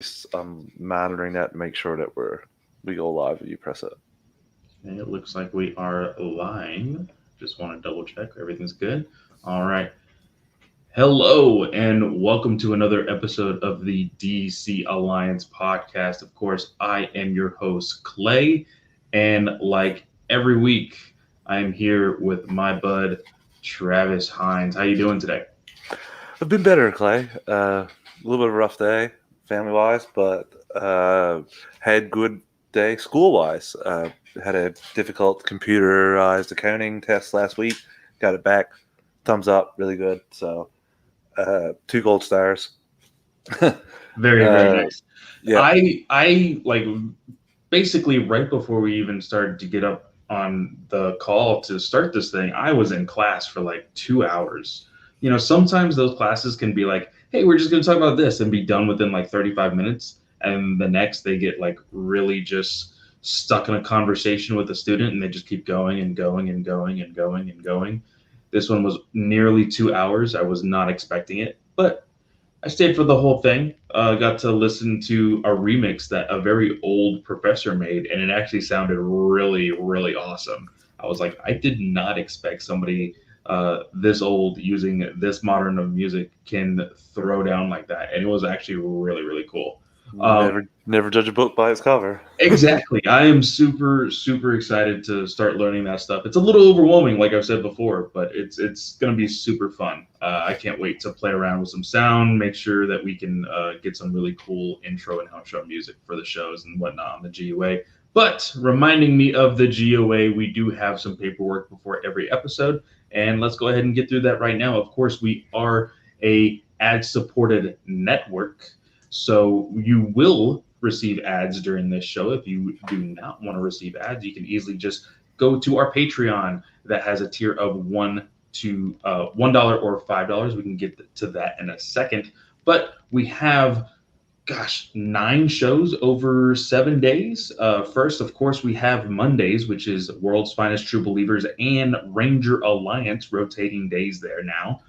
I'm monitoring that to make sure that we go live when you press it. Okay, it looks like we are live. Just want to double check everything's good. All right. Hello, and welcome to another episode of the DC Alliance podcast. Of course, I am your host, Clay, and like every week, I am here with my bud, Travis Hines. How you doing today? I've been better, Clay. A little bit of a rough day, family wise, but had good day school wise. Had a difficult computerized accounting test last week. Got it back. Thumbs up, really good. So two gold stars. Very, very uh, nice. yeah, I like basically right before we even started to get up on the call to start this thing, I was in class for like 2 hours. Sometimes those classes can be like, hey, we're just going to talk about this and be done within like 35 minutes. And the next, they get like really just stuck in a conversation with a student and they just keep going and going and going and going and going. This one was nearly 2 hours. I was not expecting it, but I stayed for the whole thing. Got to listen to a remix that a very old professor made, and it actually sounded really, really awesome. I was like, I did not expect somebody this old using this modern of music can throw down like that, and it was actually really, really cool. Um, never judge a book by its cover. Exactly. I am super, super excited to start learning that stuff. It's a little overwhelming, like I've said before, but it's going to be super fun. I can't wait to play around with some sound, make sure that we can get some really cool intro and outro music for the shows and whatnot on the GUA. But reminding me of the GOA, we do have some paperwork before every episode, and let's go ahead and get through that right now. Of course, we are a ad-supported network, so you will receive ads during this show. If you do not want to receive ads, you can easily just go to our Patreon that has a tier of $1 or $5. We can get to that in a second. But we have, gosh, 9 shows over 7 days. First, of course, we have Mondays, which is World's Finest True Believers and Ranger Alliance rotating days there now.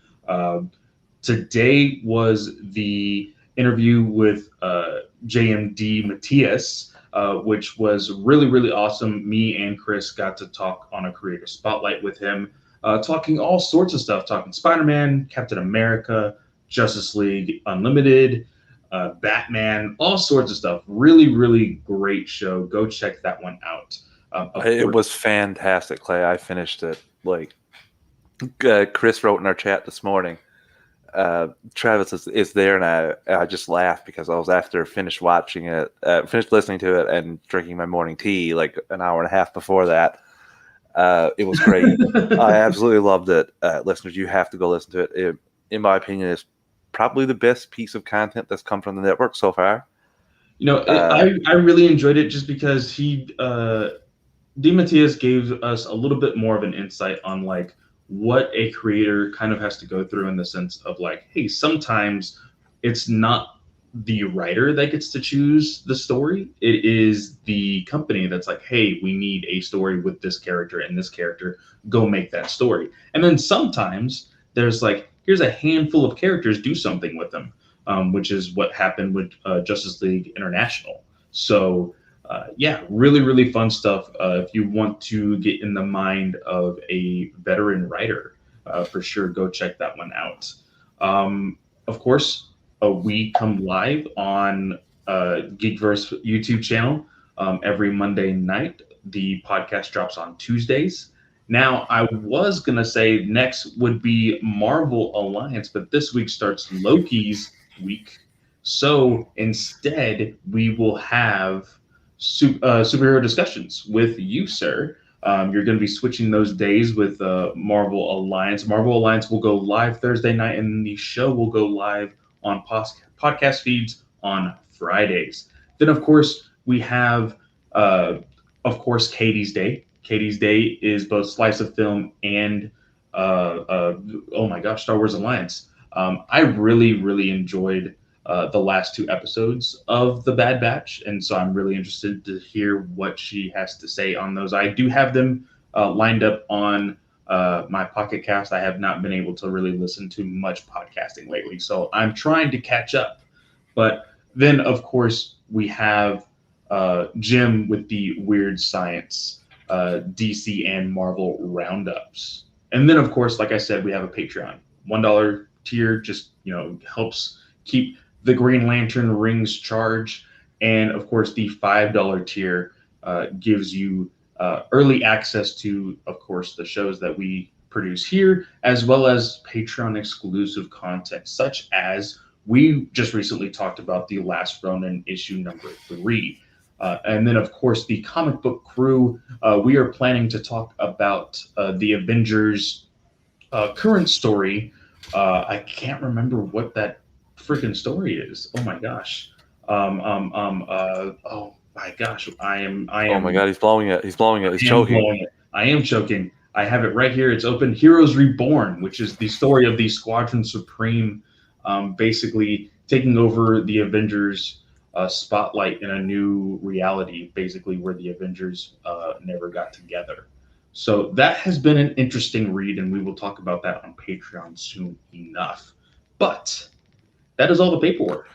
Today was the interview with JMD Matthias, which was really, really awesome. Me and Chris got to talk on a creator spotlight with him, talking all sorts of stuff, talking Spider Man, Captain America, Justice League Unlimited, Batman, all sorts of stuff. Really, really great show. Go check that one out. Of It course, was fantastic, Clay. I finished it. Like Chris wrote in our chat this morning. Travis is there, and I just laughed because I was after finished watching it, finished listening to it, and drinking my morning tea like an hour and a half before that. It was great. I absolutely loved it. Listeners, you have to go listen to it. In my opinion, it's probably the best piece of content that's come from the network so far. I really enjoyed it just because DeMatteis gave us a little bit more of an insight on like what a creator kind of has to go through in the sense of like, hey, sometimes it's not the writer that gets to choose the story. It is the company that's like, hey, we need a story with this character and this character. Go make that story. And then sometimes there's like, here's a handful of characters, do something with them, which is what happened with Justice League International. So yeah, really, really fun stuff. If you want to get in the mind of a veteran writer, for sure, go check that one out. Of course, we come live on Geekverse YouTube channel every Monday night. The podcast drops on Tuesdays. Now, I was going to say next would be Marvel Alliance, but this week starts Loki's week. So instead, we will have superhero discussions with you, sir. You're going to be switching those days with Marvel Alliance. Marvel Alliance will go live Thursday night, and the show will go live on podcast feeds on Fridays. Then, of course, we have, of course, Katie's Day. Katie's Day is both slice of film and, oh my gosh, Star Wars Alliance. I really, really enjoyed the last 2 episodes of The Bad Batch, and so I'm really interested to hear what she has to say on those. I do have them lined up on my Pocket Cast. I have not been able to really listen to much podcasting lately, so I'm trying to catch up. But Then, of course, we have Jim with the Weird Science, DC and Marvel roundups. And then, of course, like I said, we have a Patreon. $1 tier just helps keep the Green Lantern rings charged. And of course, the $5 tier gives you early access to, of course, the shows that we produce here, as well as Patreon exclusive content, such as we just recently talked about the Last Ronin issue number 3. And then, of course, the comic book crew, we are planning to talk about the Avengers current story. I can't remember what that freaking story is. Oh my gosh. Oh my gosh. I am. Oh my god, he's blowing it. He's blowing it. He's choking. I am choking. I have it right here. It's open. Heroes Reborn, which is the story of the Squadron Supreme, basically taking over the Avengers spotlight in a new reality, basically where the Avengers never got together. So that has been an interesting read, and we will talk about that on Patreon soon enough. But that is all the paperwork.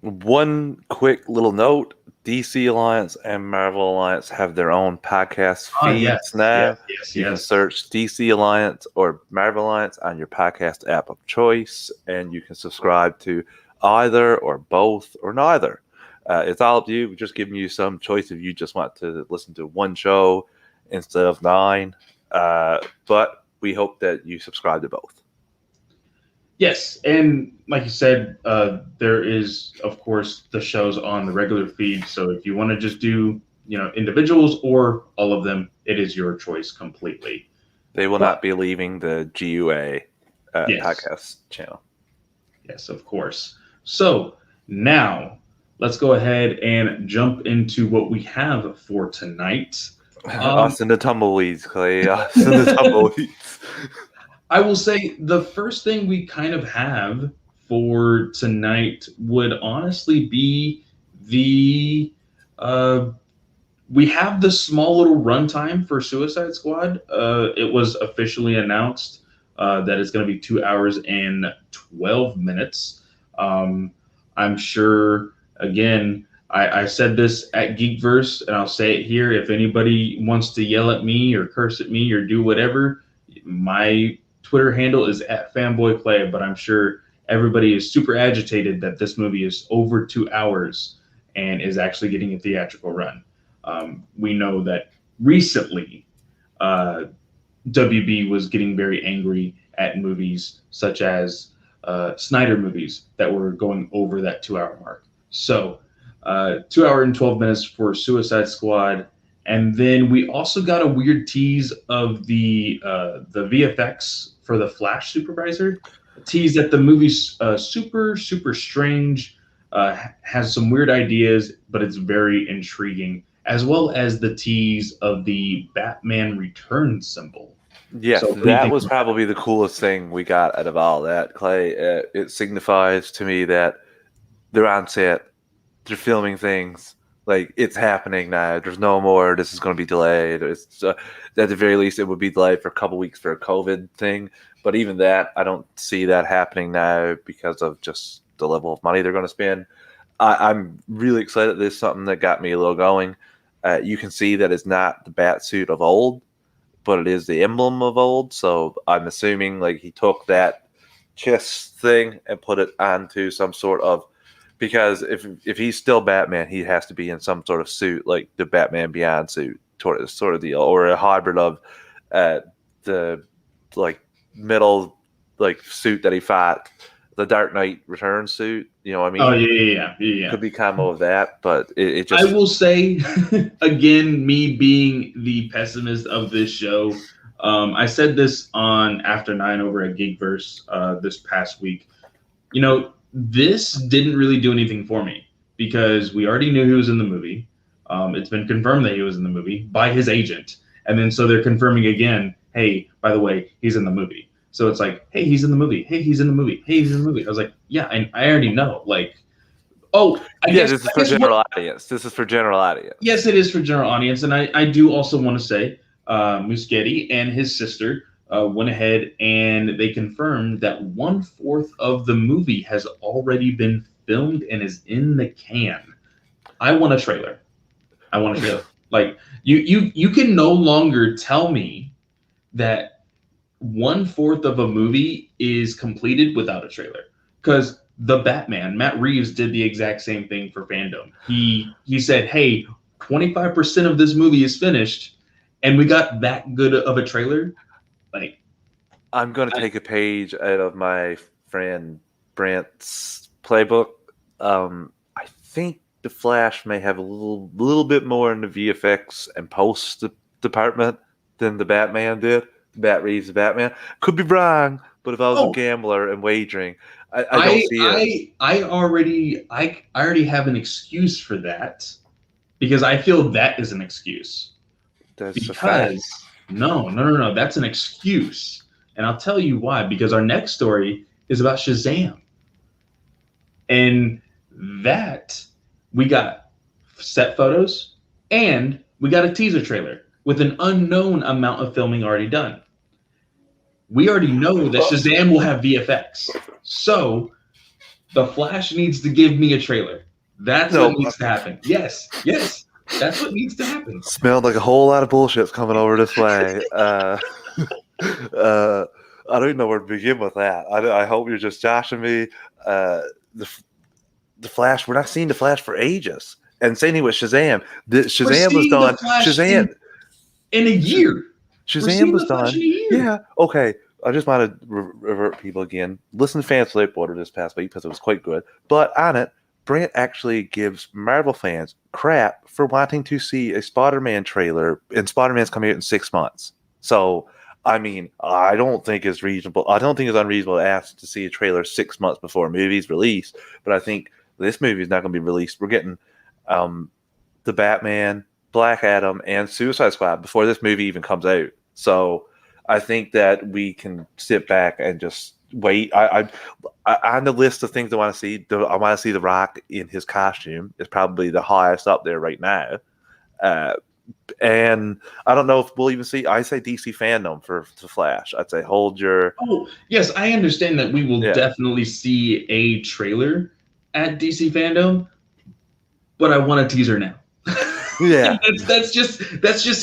One quick little note: DC Alliance and Marvel Alliance have their own podcast feeds now. You can search DC Alliance or Marvel Alliance on your podcast app of choice, and you can subscribe to either or both or neither. It's all up to you. We're just giving you some choice if you just want to listen to one show instead of 9. But we hope that you subscribe to both. Yes, and like you said, there is, of course, the shows on the regular feed. So if you want to just do, individuals or all of them, it is your choice completely. They will not be leaving the GUA podcast channel. Yes, of course. So now let's go ahead and jump into what we have for tonight. Us in the tumbleweeds, Clay. Us in the tumbleweeds. I will say the first thing we kind of have for tonight would honestly be we have the small little runtime for Suicide Squad. It was officially announced that it's going to be 2 hours and 12 minutes. I'm sure, again, I said this at Geekverse, and I'll say it here. If anybody wants to yell at me or curse at me or do whatever, my Twitter handle is @fanboyplay, but I'm sure everybody is super agitated that this movie is over 2 hours and is actually getting a theatrical run. We know that recently WB was getting very angry at movies such as Snyder movies that were going over that 2 hour mark. So 2 hour and 12 minutes for Suicide Squad. And then we also got a weird tease of the VFX for the Flash Supervisor. A tease that the movie's super, super strange, has some weird ideas, but it's very intriguing, as well as the tease of the Batman Returns symbol. Yes, so that was probably the coolest thing we got out of all that, Clay. It signifies to me that they're on set, they're filming things. Like, it's happening now. There's no more, this is going to be delayed. It's, at the very least, it would be delayed for a couple weeks for a COVID thing. But even that, I don't see that happening now because of just the level of money they're going to spend. I'm really excited. This is something that got me a little going. You can see that it's not the Batsuit of old, but it is the emblem of old. So I'm assuming like he took that chest thing and put it onto some sort of, because if he's still Batman, he has to be in some sort of suit, like the Batman Beyond suit, sort of deal, or a hybrid of the like middle like suit that he fought, the Dark Knight Returns suit. You know what I mean? Oh yeah. Could be combo of that, but it just. I will say, again, me being the pessimist of this show, I said this on After 9 over at Geekverse this past week. This didn't really do anything for me because we already knew he was in the movie. It's been confirmed that he was in the movie by his agent. And then so they're confirming again, hey, by the way, he's in the movie. So it's like, hey, he's in the movie. Hey, he's in the movie. Hey, he's in the movie. I was like, yeah, I already know. Like, this is for general audience. This is for general audience. Yes, it is for general audience. And I do also want to say Muschietti and his sister went ahead and they confirmed that 1/4 of the movie has already been filmed and is in the can. I want a trailer. I want a trailer. Like you can no longer tell me that 1/4 of a movie is completed without a trailer. Because the Batman, Matt Reeves, did the exact same thing for fandom. He said, "Hey, 25% of this movie is finished, and we got that good of a trailer." Like, I'm going to take a page out of my friend Brent's playbook. I think the Flash may have a little bit more in the VFX and post department than the Batman did. Matt Reeves' Batman. Could be wrong, but if I was a gambler and wagering, I don't see it. I already have an excuse for that because I feel that is an excuse. That's a fact. Because no, that's an excuse. And I'll tell you why. Because our next story is about Shazam. And that we got set photos and we got a teaser trailer with an unknown amount of filming already done. We already know that Shazam will have VFX. So the Flash needs to give me a trailer. That's what needs to happen. Yes. That's what needs to happen. Smelled like a whole lot of bullshit's coming over this way. I don't even know where to begin with that. I hope you're just joshing me. The Flash, we're not seeing the Flash for ages. And same thing with Shazam. Shazam was done. Shazam in a year. Shazam was done. Yeah. Okay. I just want to revert people again. Listen to Fan Slate Border this past week because it was quite good. But on it, Brent actually gives Marvel fans crap for wanting to see a Spider-Man trailer, and Spider-Man's coming out in 6 months. So, I mean, I don't think it's reasonable. I don't think it's unreasonable to ask to see a trailer 6 months before a movie's released. But I think this movie is not going to be released. We're getting the Batman, Black Adam, and Suicide Squad before this movie even comes out. So I think that we can sit back and just wait. I on the list of things I want to see, I want to see The Rock in his costume. It's probably the highest up there right now. And I don't know if we'll even see. I say DC fandom for The Flash. I'd say hold your. Oh yes, I understand that we will definitely see a trailer at DC fandom, but I want a teaser now. Yeah, that's just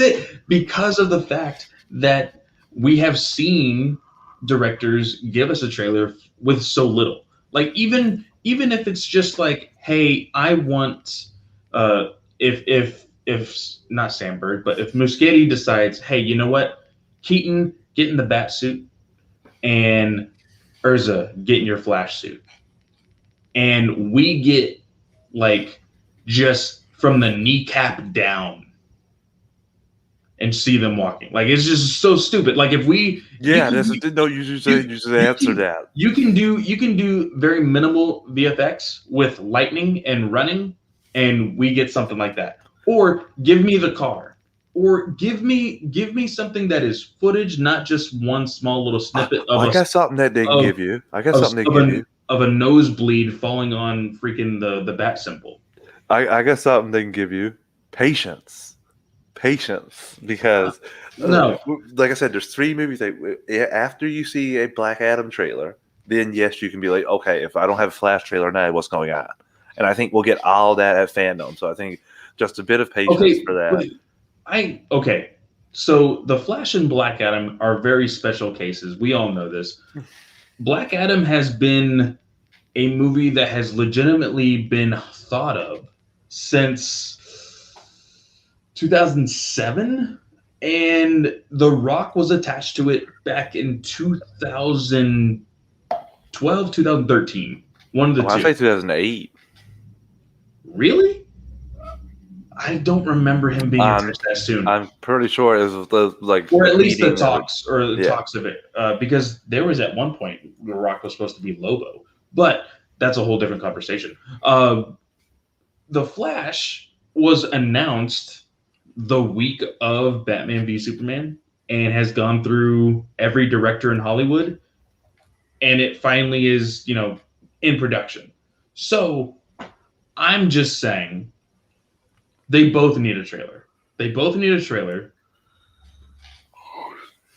it, because of the fact that we have seen directors give us a trailer with so little. Like even if it's just like, hey, I want if not Sandberg, but if Muschietti decides, hey, you know what, Keaton, get in the Batsuit, and Urza, get in your Flash suit, and we get like just from the kneecap down and see them walking. Like, it's just so stupid. Like, if we you should answer that. You can do very minimal VFX with lightning and running, and we get something like that. Or give me the car. Or give me something that is footage, not just one small little snippet of I got something that they can give you. I got something they can give you. Of a nosebleed falling on freaking the bat symbol. I got something they can give you. Patience, because like I said, there's 3 movies that after you see a Black Adam trailer, then yes, you can be like, okay, if I don't have a Flash trailer now, what's going on? And I think we'll get all that at fandom. So I think just a bit of patience for that. So the Flash and Black Adam are very special cases. We all know this. Black Adam has been a movie that has legitimately been thought of since 2007, and The Rock was attached to it back in 2012, 2013. One of the two. I say 2008. Really? I don't remember him being attached that soon. I'm pretty sure it was or at least the talks of it, because there was at one point The Rock was supposed to be Lobo, but that's a whole different conversation. The Flash was announced the week of Batman v Superman and has gone through every director in Hollywood, and it finally is, in production. So I'm just saying they both need a trailer.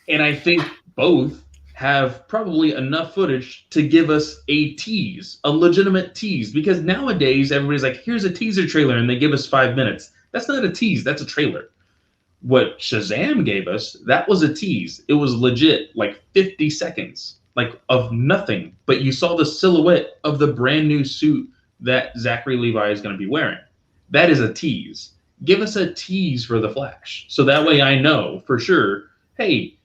And I think both have probably enough footage to give us a tease, a legitimate tease. Because nowadays, everybody's like, here's a teaser trailer, and they give us 5 minutes. That's not a tease, that's a trailer. What Shazam gave us, that was a tease. It was legit, like 50 seconds, like of nothing. But you saw the silhouette of the brand new suit that Zachary Levi is going to be wearing. That is a tease. Give us a tease for the Flash, so that way I know for sure. Hey,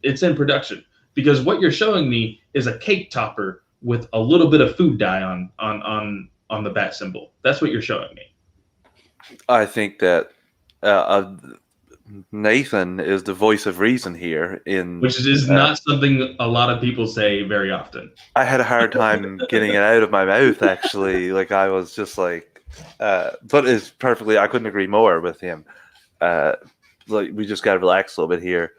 it's in production. Because what you're showing me is a cake topper with a little bit of food dye on the bat symbol. That's what you're showing me. I think that Nathan is the voice of reason here. Which is not something a lot of people say very often. I had a hard time getting it out of my mouth, actually. Like, I was just like, but it's perfectly, I couldn't agree more with him. Like, we just got to relax a little bit here.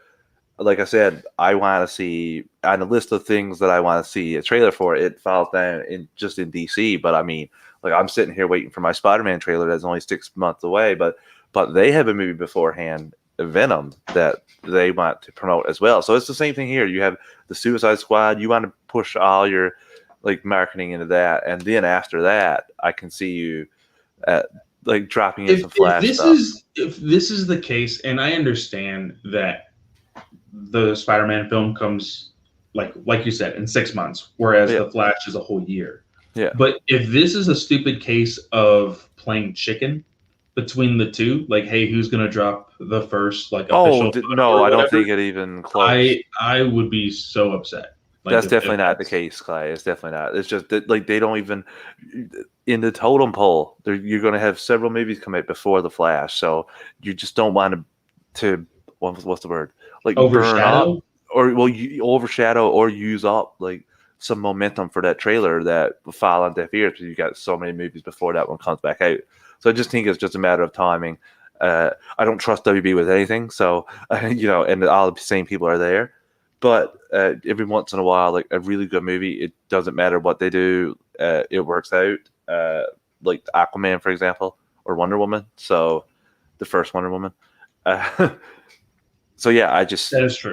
Like I said, I want to see, on the list of things that I want to see a trailer for, it falls down in DC. But I mean, like, I'm sitting here waiting for my Spider-Man trailer that's only 6 months away. But they have a movie beforehand, Venom, that they want to promote as well. So it's the same thing here. You have the Suicide Squad. You want to push all your like marketing into that, and then after that, I can see you like dropping in some Flash stuff. If this is the case, and I understand that the Spider-Man film comes like you said in 6 months, whereas the Flash is a whole year. Yeah. But if this is a stupid case of playing chicken between the two, like, hey, who's gonna drop the first official? No, I don't think it even close. I would be so upset. Like, that's definitely not the case, Clay. It's definitely not. It's just that, like, they don't even in the totem pole. You're going to have several movies come out before the Flash, so you just don't want to what's the word? Like, overshadow, burn up, or you overshadow or use up like some momentum for that trailer that will fall on deaf ears because you got so many movies before that one comes back out. So I just think it's just a matter of timing. I don't trust WB with anything, so and all the same people are there. But every once in a while, like a really good movie, it doesn't matter what they do, it works out. Like Aquaman, for example, or Wonder Woman. So the first Wonder Woman. So yeah, that is true.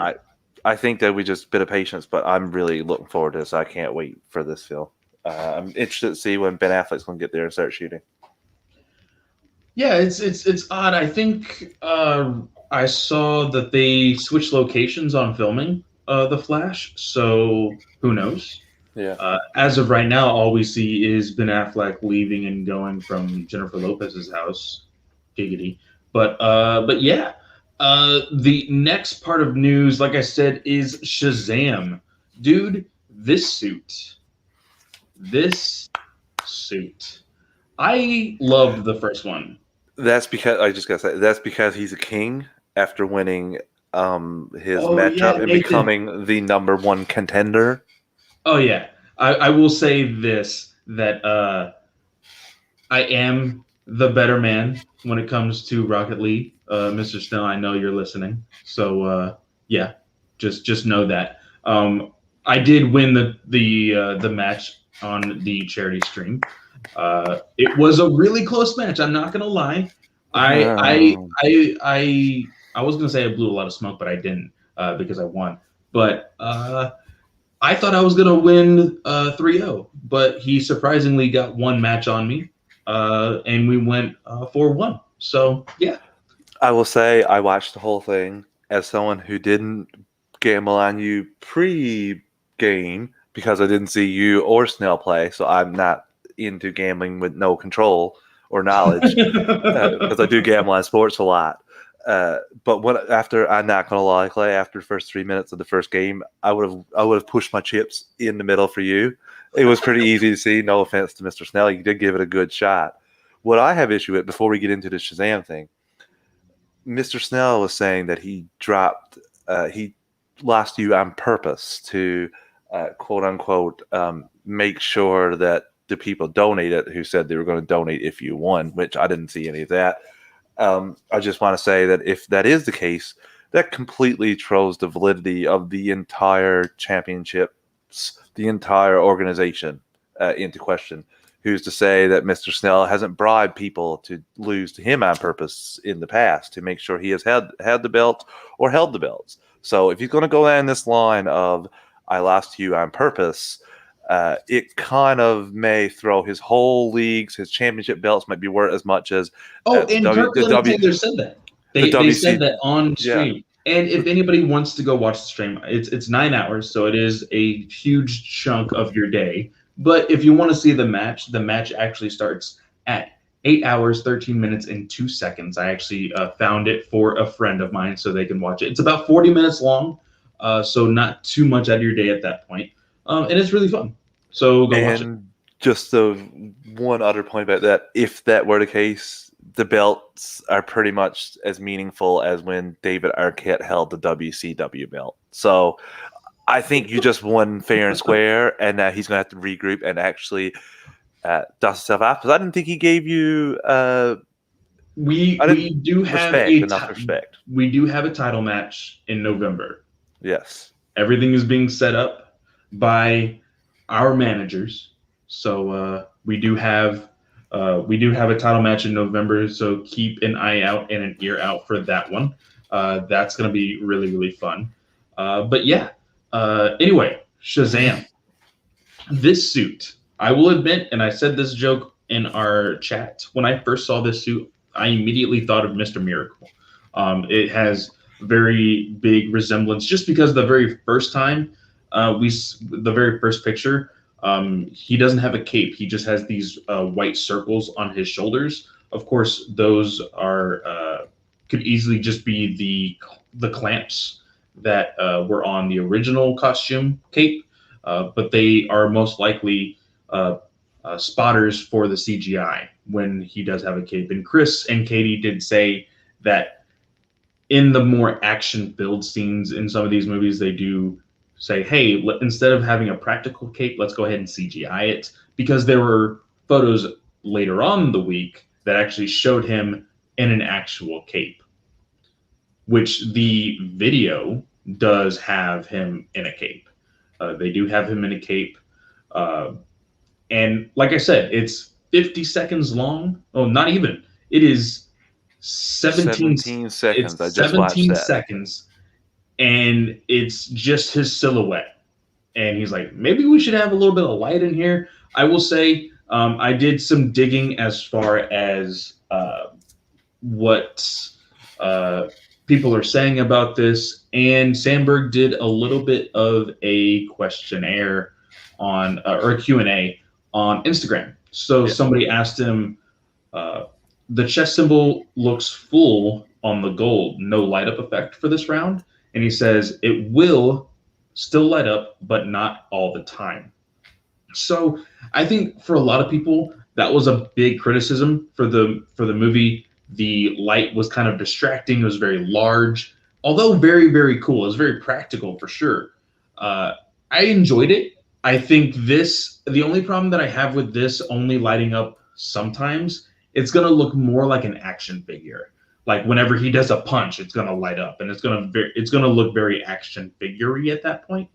I think that we just a bit of patience, but I'm really looking forward to this. I can't wait for this film. I'm interested to see when Ben Affleck's going to get there and start shooting. Yeah, it's odd. I think I saw that they switched locations on filming the Flash, so who knows? Yeah. As of right now, all we see is Ben Affleck leaving and going from Jennifer Lopez's house. Giggity. But yeah. The next part of news, like I said, is Shazam. Dude, this suit. I loved the first one. That's because I just gotta say that's because he's a king after winning his matchup and becoming the number one contender. Oh yeah. I will say this, that I am the better man when it comes to Rocket League. Mr. Snell, I know you're listening. So yeah, just know that. I did win the match on the charity stream. It was a really close match. I'm not gonna lie. I was gonna say I blew a lot of smoke, but I didn't because I won. But I thought I was gonna win 3-0, but he surprisingly got one match on me, and we went 4-1. So yeah. I will say I watched the whole thing as someone who didn't gamble on you pre-game because I didn't see you or Snell play, so I'm not into gambling with no control or knowledge because I do gamble on sports a lot. But after, I'm not gonna lie, Clay, after the first 3 minutes of the first game, I would have pushed my chips in the middle for you. It was pretty easy to see. No offense to Mr. Snell, you did give it a good shot. What I have issue with before we get into the Shazam thing, Mr. Snell was saying that he lost you on purpose to quote unquote make sure that the people donated who said they were going to donate if you won, which I didn't see any of that. I just want to say that if that is the case, that completely throws the validity of the entire championships, the entire organization into question. Who's to say that Mr. Snell hasn't bribed people to lose to him on purpose in the past to make sure he has had the belt or held the belts? So if he's going to go down this line of I lost to you on purpose, it kind of may throw his whole leagues, his championship belts might be worth as much as Oh, the and Kirkland and Taylor said that. the They said WC. that on Yeah, stream. And if anybody wants to go watch the stream, it's 9 hours, so it is a huge chunk of your day. But if you want to see the match actually starts at 8 hours, 13 minutes, and 2 seconds. I actually found it for a friend of mine so they can watch it. It's about 40 minutes long, so not too much out of your day at that point. And it's really fun. So go watch it. and just the one other point about that, if that were the case, the belts are pretty much as meaningful as when David Arquette held the WCW belt. So I think you just won fair and square, and now he's going to have to regroup and actually dust himself off. Because I didn't think he gave you We do have respect. We do have a title match in November. Yes. Everything is being set up by our managers. So we do have a title match in November. So keep an eye out and an ear out for that one. That's going to be really, really fun. But yeah. Anyway, Shazam. This suit, I will admit, and I said this joke in our chat, when I first saw this suit, I immediately thought of Mr. Miracle. It has very big resemblance just because the very first time the very first picture, he doesn't have a cape. He just has these white circles on his shoulders. Of course, those are could easily just be the clamps that were on the original costume cape, but they are most likely spotters for the CGI when he does have a cape. And Chris and Katie did say that in the more action-filled scenes in some of these movies, they do say, hey, instead of having a practical cape, let's go ahead and CGI it, because there were photos later on in the week that actually showed him in an actual cape, which the video does have him in a cape. They do have him in a cape. And like I said, it's 50 seconds long. Oh, not even. It is 17 seconds. I It's just watched 17 that. seconds, and it's just his silhouette. And he's like, maybe we should have a little bit of light in here. I will say, I did some digging as far as what people are saying about this, and Sandberg did a little bit of a questionnaire on or a Q&A on Instagram. So somebody asked him, the chest symbol looks full on the gold, no light up effect for this round. And he says it will still light up, but not all the time. So I think for a lot of people, that was a big criticism for the movie. The light was kind of distracting. It was very large, although very, very cool. It was very practical for sure. I enjoyed it. I think the only problem that I have with this only lighting up sometimes, it's going to look more like an action figure. Like whenever he does a punch, it's going to light up, and it's going to look very action figure-y at that point.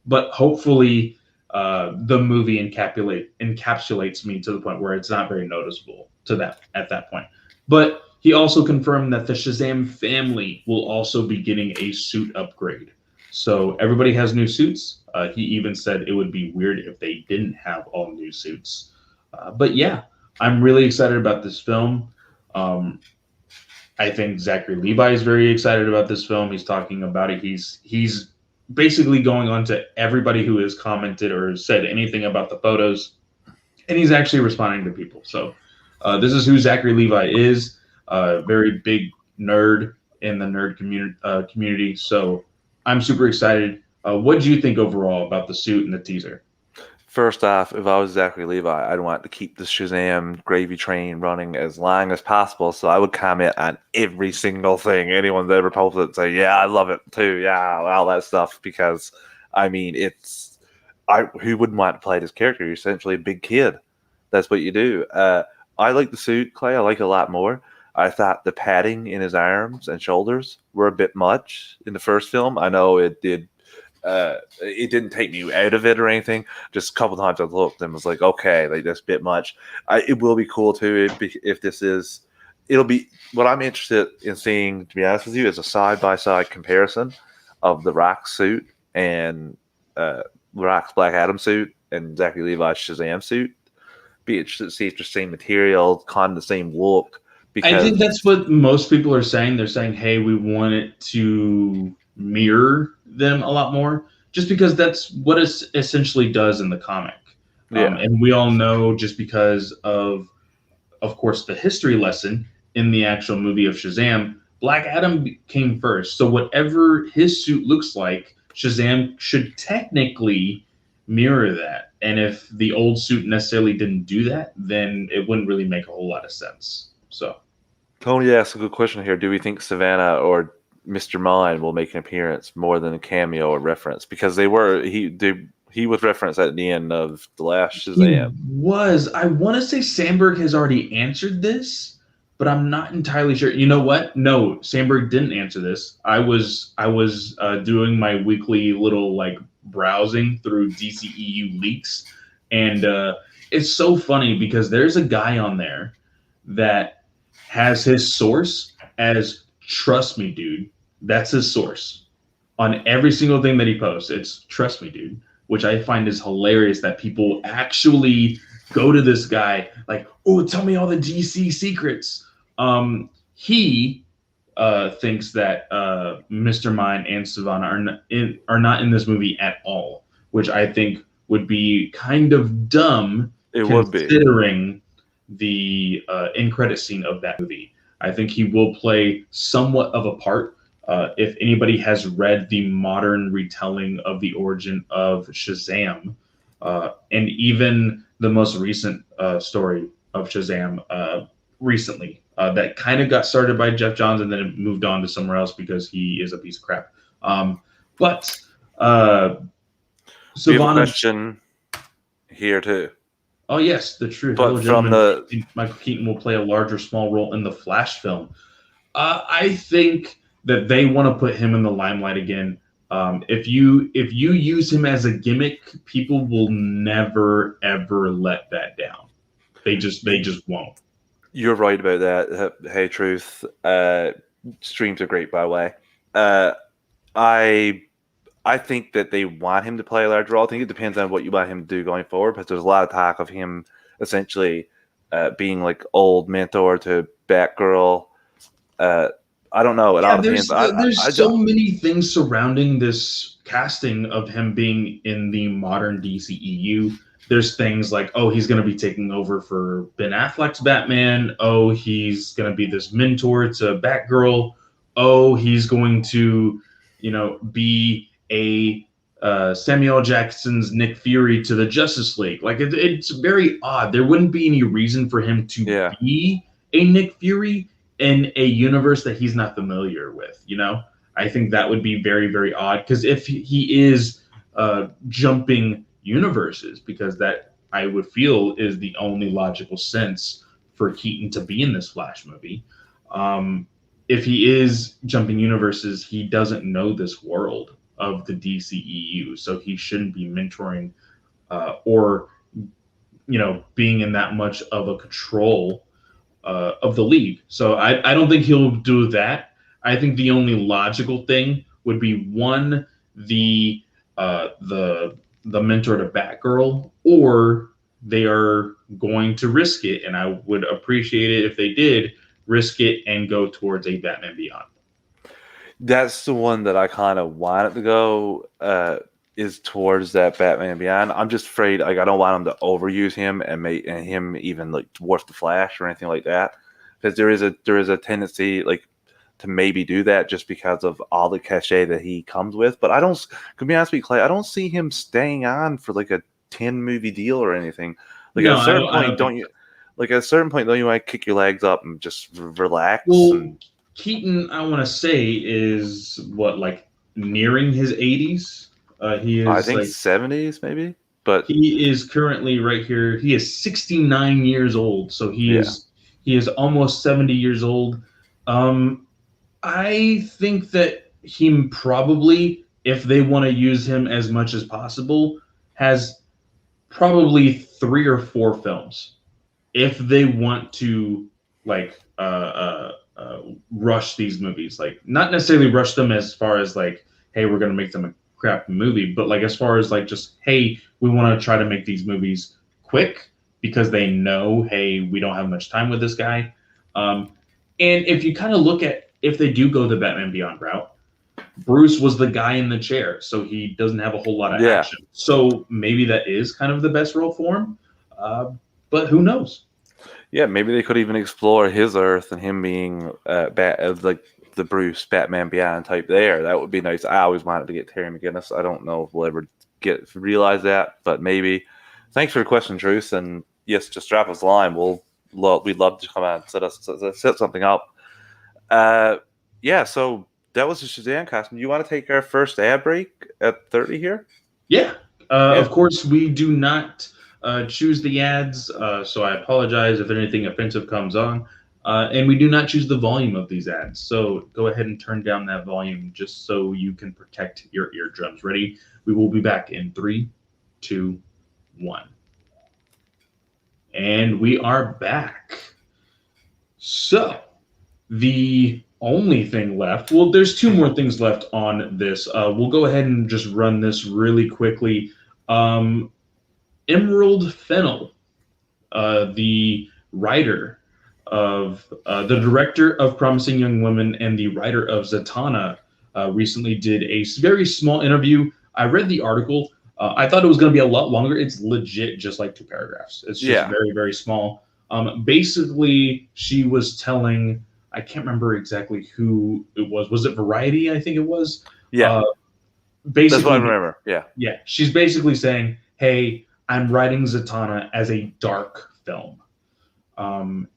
But hopefully the movie encapsulates me to the point where it's not very noticeable at that point. But he also confirmed that the Shazam family will also be getting a suit upgrade. So everybody has new suits. He even said it would be weird if they didn't have all new suits. But yeah, I'm really excited about this film. I think Zachary Levi is very excited about this film. He's talking about it. He's basically going on to everybody who has commented or said anything about the photos, and he's actually responding to people. So this is who Zachary Levi is. Very big nerd in the nerd community. So I'm super excited. What do you think overall about the suit and the teaser? First off, if I was Zachary Levi, I'd want to keep the Shazam gravy train running as long as possible. So I would comment on every single thing anyone's ever posted and say, yeah, I love it too. Yeah, all that stuff. Because, I mean, who wouldn't want to play this character? You're essentially a big kid. That's what you do. I like the suit, Clay. I like it a lot more. I thought the padding in his arms and shoulders were a bit much in the first film. I know it did. It didn't take me out of it or anything. Just a couple times I looked and was like, okay, like that's a bit much. It will be cool too if this is. It'll be what I'm interested in seeing. To be honest with you, is a side by side comparison of the Rock suit and Rock's Black Adam suit and Zachary Levi's Shazam suit. Be it see it's the same material, kind of the same look. I think Because that's what most people are saying. They're saying, "Hey, we want it to mirror them a lot more," just because that's what it essentially does in the comic. yeah, And we all know, just because of course, the history lesson in the actual movie of Shazam, Black Adam came first. So whatever his suit looks like, Shazam should technically mirror that. And if the old suit necessarily didn't do that, then it wouldn't really make a whole lot of sense. So. Tony asked a good question here. Do we think Savannah or Mr. Mine will make an appearance more than a cameo or reference? Because he was referenced at the end of the last Shazam. I want to say Sandberg has already answered this, but I'm not entirely sure. You know what? No, Sandberg didn't answer this. I was doing my weekly little like browsing through DCEU leaks, and it's so funny because there's a guy on there that has his source as "trust me, dude." That's his source on every single thing that he posts. It's "trust me, dude," which I find is hilarious that people actually go to this guy like, "Oh, tell me all the DC secrets." He thinks that Mr. Mine and Savannah are not in this movie at all, which I think would be kind of dumb It would be. considering the end credit scene of that movie. I think he will play somewhat of a part. If anybody has read the modern retelling of the origin of Shazam, and even the most recent story of Shazam recently, that kind of got started by Jeff Johns and then it moved on to somewhere else because he is a piece of crap. But We have a Savannah. question here too. Oh yes, the truth. But Hello, from gentlemen. I think Michael Keaton will play a large or small role in the Flash film. I think that they want to put him in the limelight again. If you use him as a gimmick, people will never ever let that down. They just won't. You're right about that. Hey, Truth. Streams are great, by the way. I think that they want him to play a large role. I think it depends on what you want him to do going forward, because there's a lot of talk of him essentially being like old mentor to Batgirl. I don't know. It all depends. There's so many things surrounding this casting of him being in the modern DCEU. There's things like, oh, he's going to be taking over for Ben Affleck's Batman. Oh, he's going to be this mentor to Batgirl. Oh, he's going to, be a Samuel Jackson's Nick Fury to the Justice League. Like it's very odd. There wouldn't be any reason for him to be a Nick Fury in a universe that he's not familiar with. I think that would be very, very odd, because if he is jumping universes, because that I would feel is the only logical sense for Keaton to be in this Flash movie. If he is jumping universes, he doesn't know this world of the DCEU, so he shouldn't be mentoring or being in that much of a control of the league. So I don't think he'll do that. I think the only logical thing would be one, the mentor to Batgirl, or they are going to risk it, and I would appreciate it if they did risk it and go towards a Batman Beyond. That's the one that I kind of wanted to go is towards that Batman Beyond. I'm just afraid, like, I don't want them to overuse him and make him even like dwarf the Flash or anything like that, because there is a tendency like to maybe do that just because of all the cachet that he comes with. But I don't, to be honest with you, Clay, I don't see him staying on for like a 10 movie deal or anything. Like at a certain point, don't you? Like at a certain point, don't you want to kick your legs up and just relax? Well, Keaton, I want to say, is like nearing his 80s. He is, I think, like 70s maybe, but he is currently right here. He is 69 years old, so he is almost 70 years old. I think that he probably, if they want to use him as much as possible, has probably 3 or 4 films. If they want to like rush these movies, like not necessarily rush them as far as like, hey, we're going to make them crap movie. But like as far as like just hey, we want to try to make these movies quick because they know hey we don't have much time with this guy. And if you kind of look at if they do go the Batman Beyond route, Bruce was the guy in the chair, so he doesn't have a whole lot of Yeah. action. So maybe that is kind of the best role for him. But who knows? Yeah, maybe they could even explore his Earth and him being like the Bruce Batman Beyond type there. That would be nice. I always wanted to get Terry McGinnis. I don't know if we'll ever realize that, but maybe. Thanks for the question, Truce. And yes, just drop us a line. We'd love to come out and set something up. Yeah, so that was the Shazam costume. You want to take our first ad break at 30 here? Yeah. Yeah. Of course, we do not choose the ads, so I apologize if anything offensive comes on. And we do not choose the volume of these ads. So go ahead and turn down that volume just so you can protect your eardrums. Ready? We will be back in 3, 2, 1. And we are back. So the only thing left, well, there's 2 more things left on this. We'll go ahead and just run this really quickly. Emerald Fennell, the writer of the director of Promising Young Women and the writer of Zatanna, recently did a very small interview. I read the article. I thought it was going to be a lot longer. It's legit just like 2 paragraphs. It's just very, very small. Basically, she was telling, I can't remember exactly who it was. Was it Variety? I think it was. Yeah. Basically, that's what I remember. Yeah. Yeah. She's basically saying, hey, I'm writing Zatanna as a dark film.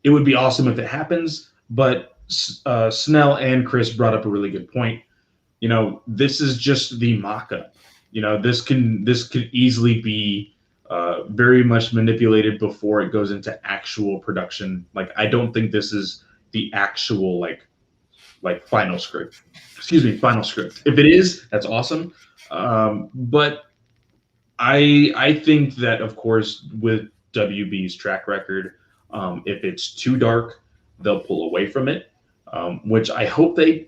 It would be awesome if it happens, but Snell and Chris brought up a really good point. You know, this is just the mock-up. You know, this could easily be very much manipulated before it goes into actual production. Like, I don't think this is the actual like final script. Excuse me, final script. If it is, that's awesome. But I think that, of course, with WB's track record, if it's too dark, they'll pull away from it. Which I hope they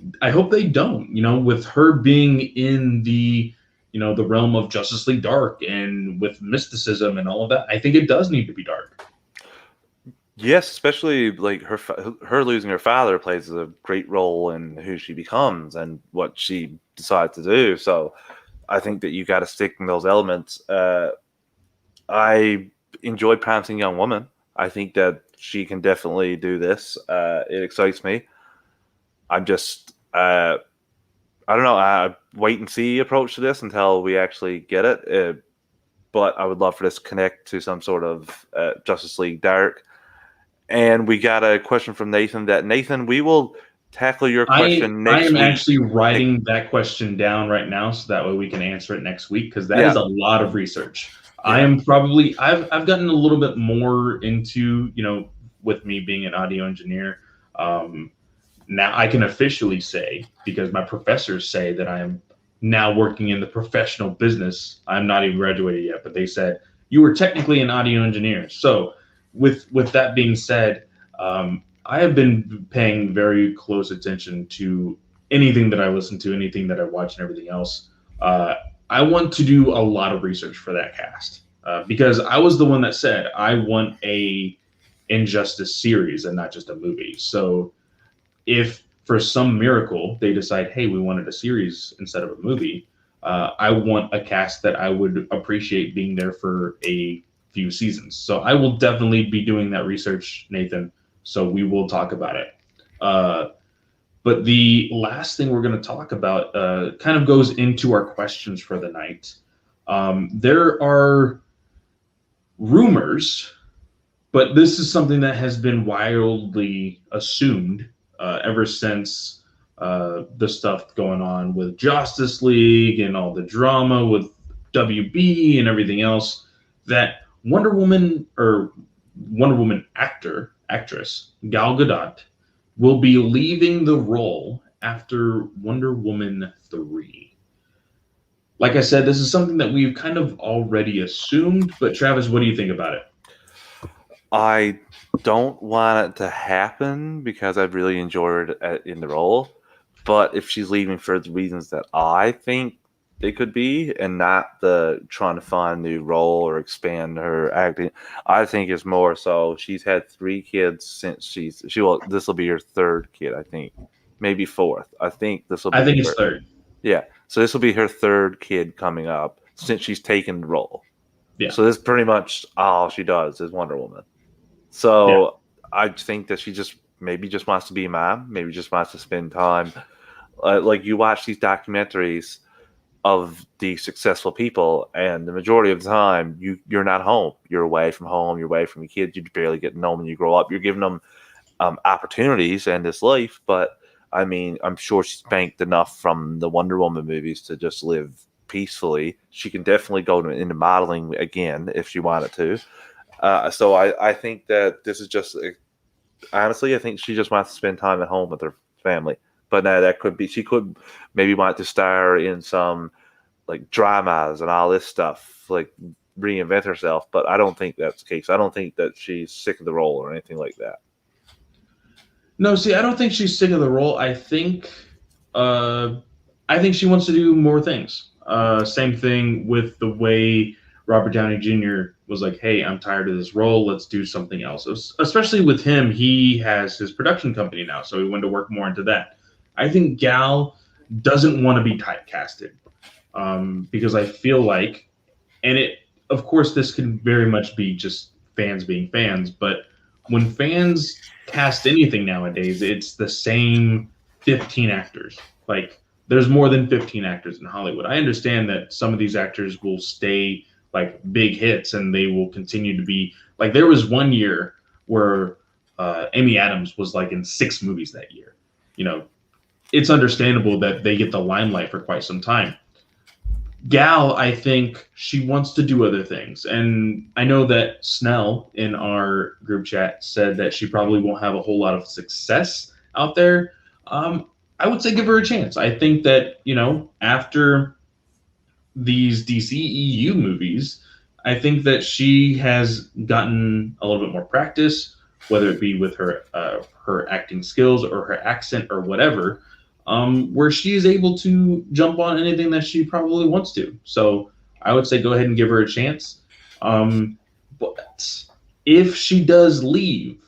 don't. You know, with her being in the the realm of Justice League Dark and with mysticism and all of that, I think it does need to be dark. Yes, especially like her losing her father plays a great role in who she becomes and what she decides to do. So I think that you got to stick in those elements. I enjoyed Promising Young Woman. I think that she can definitely do this. It excites me. I'm just, I don't know, wait and see approach to this until we actually get it. But I would love for this to connect to some sort of Justice League Dark. And we got a question from Nathan. Nathan, we will tackle your question next week. I am actually writing that question down right now, so that way we can answer it next week, because that is a lot of research. Yeah. I've gotten a little bit more into, with me being an audio engineer. Now I can officially say, because my professors say that I am now working in the professional business. I'm not even graduated yet, but they said you were technically an audio engineer. So with that being said, I have been paying very close attention to anything that I listen to, anything that I watch, and everything else. I want to do a lot of research for that cast, because I was the one that said I want a Injustice series and not just a movie. So if for some miracle they decide, hey, we wanted a series instead of a movie, I want a cast that I would appreciate being there for a few seasons. So I will definitely be doing that research, Nathan. So we will talk about it. But the last thing we're going to talk about kind of goes into our questions for the night. There are rumors, but this is something that has been wildly assumed ever since the stuff going on with Justice League and all the drama with WB and everything else, that Wonder Woman actress Gal Gadot will be leaving the role after Wonder Woman 3. Like I said, this is something that we've kind of already assumed, but Travis, what do you think about it? I don't want it to happen because I've really enjoyed it in the role. But if she's leaving for the reasons that I think it could be, and not the trying to find a new role or expand her acting. I think it's more so she's had 3 kids since she will. This will be her 3rd kid, I think, maybe 4th. I think this will I be think it's her. third. Yeah, so this will be her 3rd kid coming up since she's taken the role. Yeah. So this is pretty much all she does is Wonder Woman. Yeah. So I think that she just wants to be a mom, maybe just wants to spend time. Like you watch these documentaries of the successful people, and the majority of the time you're not home. You're away from home. You're away from your kids. You barely get to know them when you grow up. You're giving them opportunities in this life, but I mean, I'm sure she's banked enough from the Wonder Woman movies to just live peacefully. She can definitely go into modeling again if she wanted to. So I think that this is just honestly, I think she just wants to spend time at home with her family. But now that could be she could maybe want to star in some like dramas and all this stuff, like reinvent herself. But I don't think that's the case. I don't think that she's sick of the role or anything like that. No, see, I don't think she's sick of the role. Uh, I think she wants to do more things. Same thing with the way Robert Downey Jr. was like, "Hey, I'm tired of this role. Let's do something else." Especially with him, he has his production company now, so he wanted to work more into that. I think Gal doesn't want to be typecasted because I feel like, and it, of course, this can very much be just fans being fans, but when fans cast anything nowadays, it's the same 15 actors. Like, there's more than 15 actors in Hollywood. I understand that some of these actors will stay like big hits and they will continue to be like, there was one year where Amy Adams was like in 6 movies that year. You know, it's understandable that they get the limelight for quite some time. Gal, I think she wants to do other things. And I know that Snell in our group chat said that she probably won't have a whole lot of success out there. I would say give her a chance. I think that, after these DCEU movies, I think that she has gotten a little bit more practice, whether it be with her acting skills or her accent or whatever, where she is able to jump on anything that she probably wants to. So I would say go ahead and give her a chance. But if she does leave,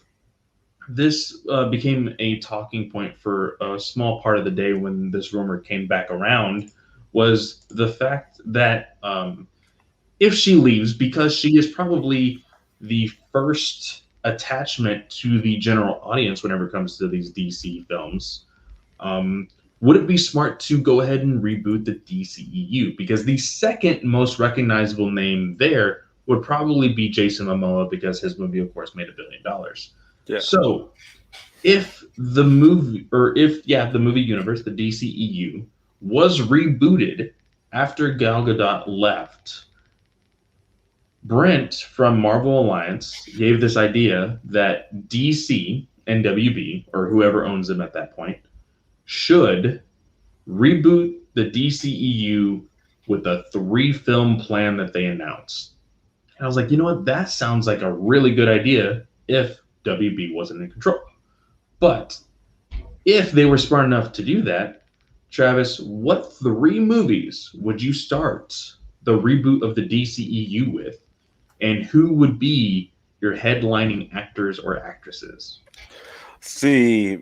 this became a talking point for a small part of the day when this rumor came back around, was the fact that if she leaves, because she is probably the first attachment to the general audience whenever it comes to these DC films, would it be smart to go ahead and reboot the DCEU? Because the second most recognizable name there would probably be Jason Momoa, because his movie, of course, made $1 billion. Yeah. So if the movie, the movie universe, the DCEU, was rebooted after Gal Gadot left, Brent from Marvel Alliance gave this idea that DC and WB, or whoever owns them at that point, should reboot the DCEU with a 3-film plan that they announced. And I was like, you know what? That sounds like a really good idea if WB wasn't in control. But if they were smart enough to do that, Travis, what 3 movies would you start the reboot of the DCEU with? And who would be your headlining actors or actresses? See,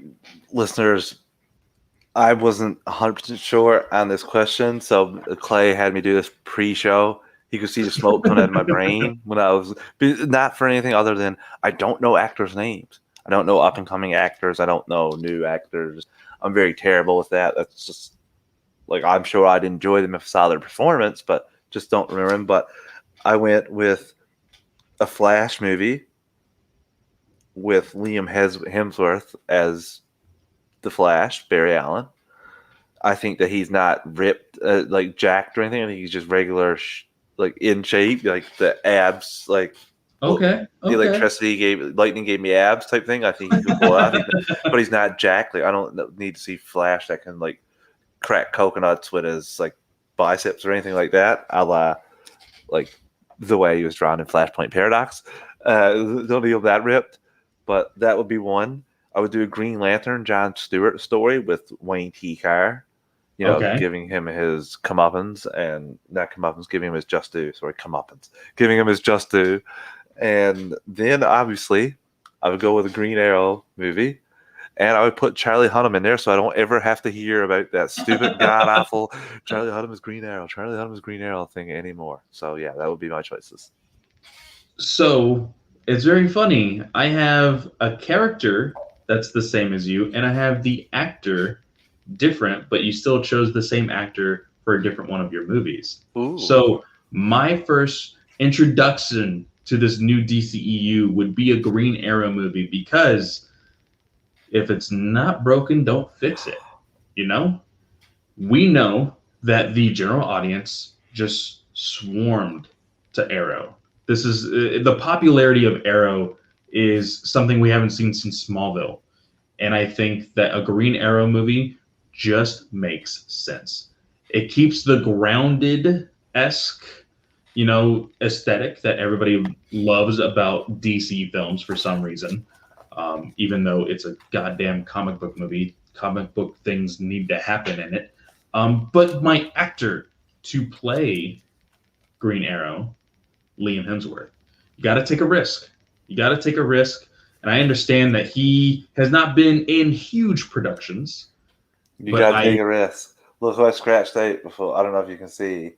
listeners, I wasn't 100% sure on this question, so Clay had me do this pre-show. He could see the smoke coming out of my brain when I was not for anything other than I don't know actors' names. I don't know up and coming actors. I don't know new actors. I'm very terrible with that. That's just like I'm sure I'd enjoy them if I saw their performance, but just don't remember them. But I went with a Flash movie with Liam Hemsworth as the Flash, Barry Allen. I think that he's not ripped, like jacked or anything. I think he's just regular, like in shape, like the abs, like Okay. the electricity lightning gave me abs type thing. I think he can pull off, but he's not jacked. Like I don't need to see Flash that can like crack coconuts with his like biceps or anything like that. A la like the way he was drawn in Flashpoint Paradox. Don't feel that ripped, but that would be one. I would do a Green Lantern John Stewart story with Wayne T. Carr Okay. giving him his comeuppance, and not comeuppance, giving him his just due. Sorry, comeuppance, giving him his just due. And then obviously, I would go with a Green Arrow movie, and I would put Charlie Hunnam in there, so I don't ever have to hear about that stupid, god awful Charlie Hunnam is Green Arrow, Charlie Hunnam is Green Arrow thing anymore. So yeah, that would be my choices. So it's very funny. I have a character that's the same as you, and I have the actor different, but you still chose the same actor for a different one of your movies. Ooh. So my first introduction to this new DCEU would be a Green Arrow movie, because if it's not broken, don't fix it. You know? We know that the general audience just swarmed to Arrow. This is the popularity of Arrow is something we haven't seen since Smallville. And I think that a Green Arrow movie just makes sense. It keeps the grounded-esque, aesthetic that everybody loves about DC films for some reason. Even though it's a goddamn comic book movie, comic book things need to happen in it. But my actor to play Green Arrow, Liam Hemsworth, you got to take a risk. You got to take a risk. And I understand that he has not been in huge productions. You got to take a risk. Look who I scratched out before. I don't know if you can see.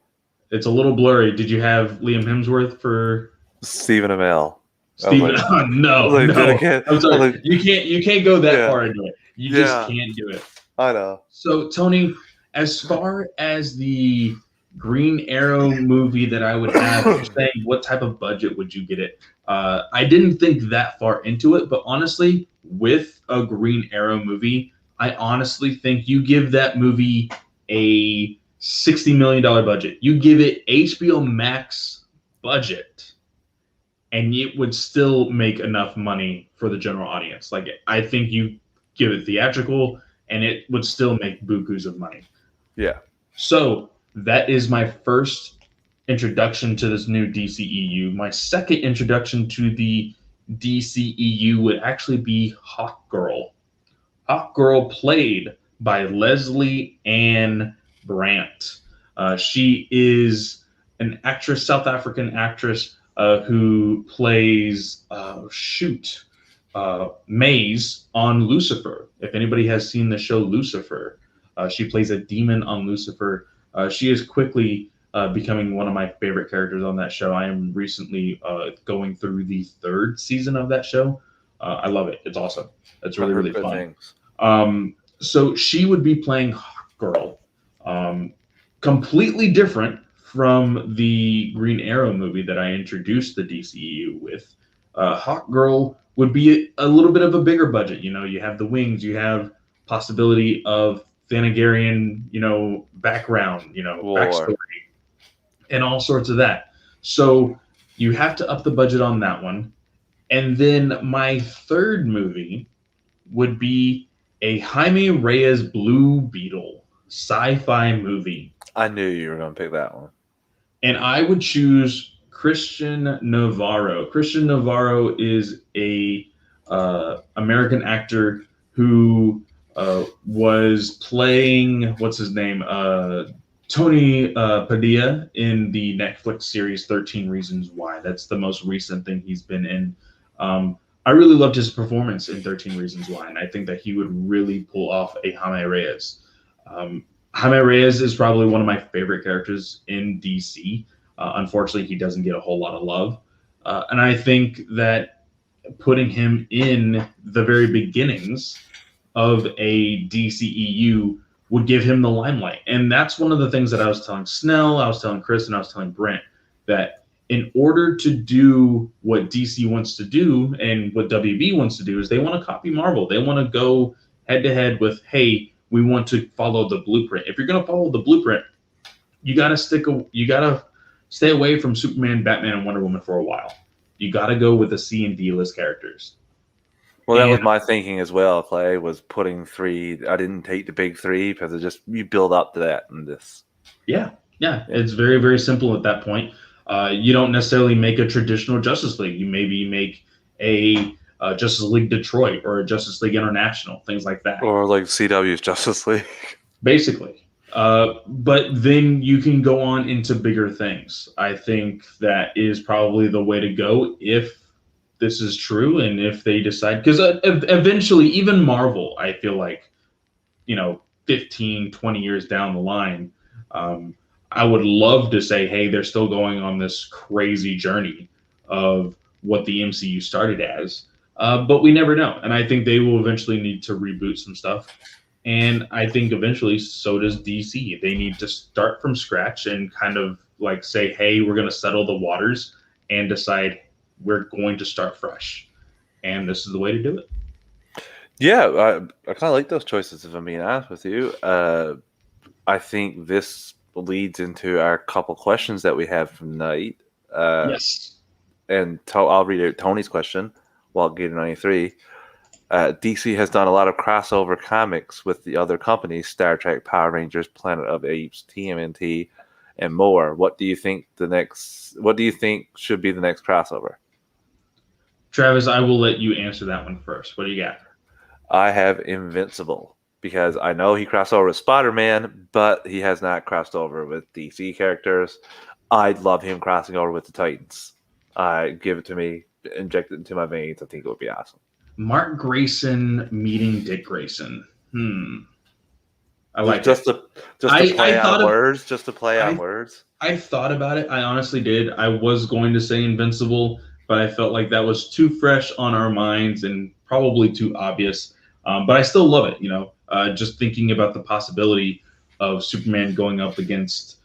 It's a little blurry. Did you have Liam Hemsworth for Stephen Amell? Stephen? Like, no. I'm sorry. You can't go that far into it. You just can't do it. I know. So Tony, as far as the Green Arrow movie that I would have, saying what type of budget would you get it? I didn't think that far into it, but honestly, with a Green Arrow movie, I honestly think you give that movie a $60 million budget. You give it HBO Max budget, and it would still make enough money for the general audience. Like, I think you give it theatrical, and it would still make bukus of money. Yeah. So that is my first introduction to this new DCEU. My second introduction to the DCEU would actually be Hawkgirl. Hawkgirl, played by Leslie Ann Brandt. She is an actress, South African actress, who plays Maze on Lucifer. If anybody has seen the show Lucifer, she plays a demon on Lucifer. She is quickly becoming one of my favorite characters on that show. I am recently going through the third season of that show. I love it. It's awesome. It's really, really fun. So she would be playing Hawkgirl. Completely different from the Green Arrow movie that I introduced the DCEU with. Hawkgirl would be a little bit of a bigger budget. You have the wings, you have possibility of Thanagarian, background, backstory, and all sorts of that. So you have to up the budget on that one. And then my third movie would be a Jaime Reyes Blue Beetle sci-fi movie. I knew you were going to pick that one. And I would choose Christian Navarro. Christian Navarro is a American actor who was playing, what's his name? Tony Padilla in the Netflix series 13 Reasons Why. That's the most recent thing he's been in. I really loved his performance in 13 Reasons Why, and I think that he would really pull off a Jaime Reyes. Jaime Reyes is probably one of my favorite characters in DC. Unfortunately, he doesn't get a whole lot of love. And I think that putting him in the very beginnings of a DCEU would give him the limelight. And that's one of the things that I was telling Snell, I was telling Chris, and I was telling Brent, that in order to do what DC wants to do and what WB wants to do is they want to copy Marvel. They want to go head to head with, hey, we want to follow the blueprint. If you're going to follow the blueprint, you got to stay away from Superman, Batman, and Wonder Woman for a while. You got to go with the C and D list characters. Well, that was my thinking as well, Clay, was putting three. I didn't take the big three because you build up to that in this. Yeah. It's very, very simple at that point. You don't necessarily make a traditional Justice League. You maybe make a Justice League Detroit or a Justice League International, things like that. Or like CW's Justice League. Basically. But then you can go on into bigger things. I think that is probably the way to go if this is true and if they decide, because eventually even Marvel, I feel like, 15, 20 years down the line, um, I would love to say, hey, they're still going on this crazy journey of what the MCU started as. But we never know. And I think they will eventually need to reboot some stuff. And I think eventually so does DC. They need to start from scratch and kind of like say, hey, we're going to settle the waters and decide we're going to start fresh. And this is the way to do it. Yeah, I kind of like those choices, if I'm being honest with you. I think this leads into our couple questions that we have from tonight. Yes. And I'll read out Tony's question while getting 93. DC has done a lot of crossover comics with the other companies, Star Trek, Power Rangers, Planet of Apes, TMNT, and more. What do you think should be the next crossover? Travis, I will let you answer that one first. What do you got? I have Invincible because I know he crossed over with Spider-Man, but he has not crossed over with DC characters. I'd love him crossing over with the Titans. Give it to me, inject it into my veins. I think it would be awesome. Mark Grayson meeting Dick Grayson. I like just it. To play on words. Just to play on words. I thought about it. I honestly did. I was going to say Invincible, but I felt like that was too fresh on our minds and probably too obvious. But I still love it. Just thinking about the possibility of Superman going up against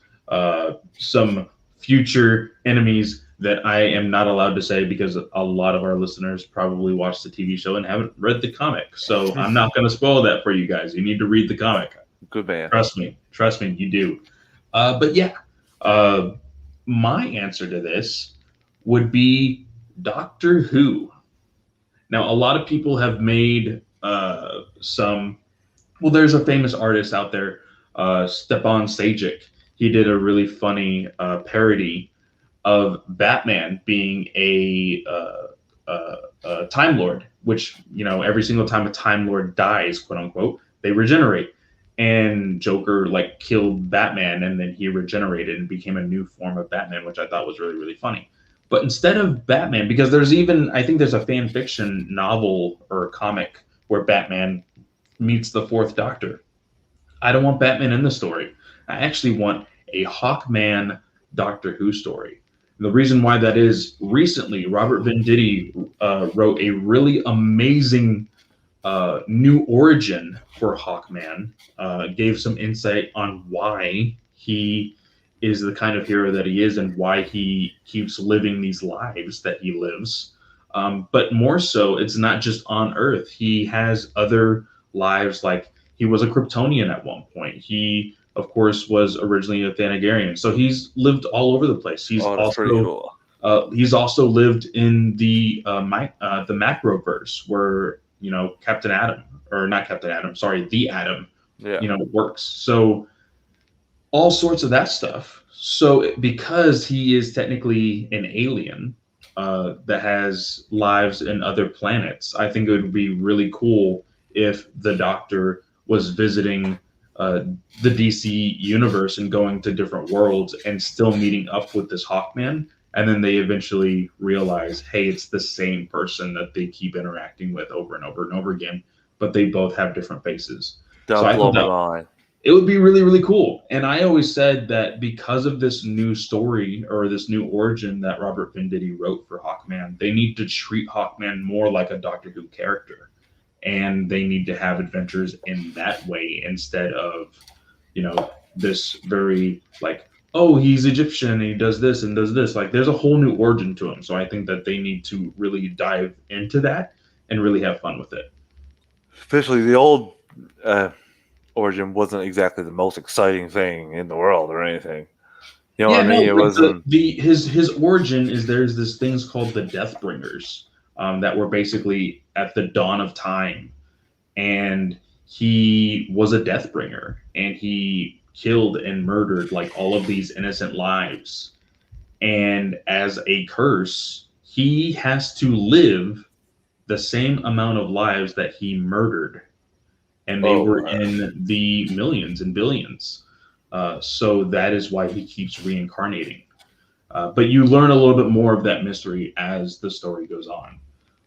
some future enemies that I am not allowed to say because a lot of our listeners probably watched the TV show and haven't read the comic. So I'm not going to spoil that for you guys. You need to read the comic. Good man. Trust me, you do. But yeah, my answer to this would be Doctor Who. Now, a lot of people have made there's a famous artist out there, Stepan Sajic. He did a really funny parody of Batman being a Time Lord, which, every single time a Time Lord dies, quote unquote, they regenerate. And Joker killed Batman, and then he regenerated and became a new form of Batman, which I thought was really, really funny. But instead of Batman, because I think there's a fan fiction novel or comic where Batman meets the Fourth Doctor. I don't want Batman in the story. I actually want a Hawkman Doctor Who story. And the reason why that is, recently, Robert Venditti wrote a really amazing new origin for Hawkman, gave some insight on why he is the kind of hero that he is and why he keeps living these lives that he lives. But more so, it's not just on Earth. He has other lives, like he was a Kryptonian at one point. He, of course, was originally a Thanagarian. So he's lived all over the place. He's cool. He's also lived in the Macroverse, where Captain Atom, or not Captain Atom, sorry, the Atom, works. So all sorts of that stuff. So because he is technically an alien that has lives in other planets, I think it would be really cool if the Doctor was visiting the DC universe and going to different worlds and still meeting up with this Hawkman. And then they eventually realize, hey, it's the same person that they keep interacting with over and over and over again, but they both have different faces. Don't blow my mind. It would be really, really cool. And I always said that because of this new story or this new origin that Robert Venditti wrote for Hawkman, they need to treat Hawkman more like a Doctor Who character. And they need to have adventures in that way instead of, this very oh, he's Egyptian and he does this and does this. There's a whole new origin to him. So I think that they need to really dive into that and really have fun with it. Especially the old origin wasn't exactly the most exciting thing in the world or anything. What I mean? It wasn't. His origin is there's this things called the Deathbringers that were basically at the dawn of time. And he was a Deathbringer, and he killed and murdered all of these innocent lives. And as a curse, he has to live the same amount of lives that he murdered. And they were in the millions and billions. So that is why he keeps reincarnating. But you learn a little bit more of that mystery as the story goes on.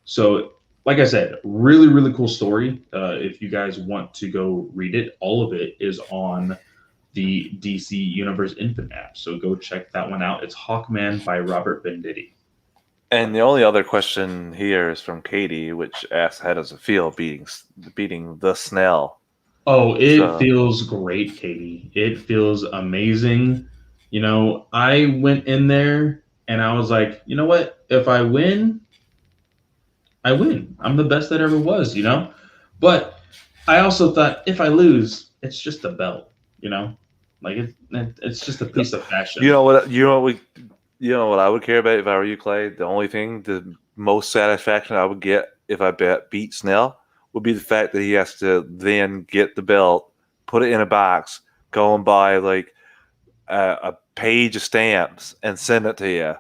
So, like I said, really, really cool story. If you guys want to go read it, all of it is on the DC Universe Infinite app. So go check that one out. It's Hawkman by Robert Venditti. And the only other question here is from Katie, which asks, "How does it feel beating the Snell?" Oh, it So feels great, Katie. It feels amazing. I went in there and I was like, you know what? If I win, I win. I'm the best that ever was. But I also thought if I lose, it's just a belt, you know? Like it's just a piece of you fashion. know what you know what I would care about if I were you, Clay. The only thing, the most satisfaction I would get if I beat Snell would be the fact that he has to then get the belt, put it in a box, go and buy like a page of stamps and send it to you.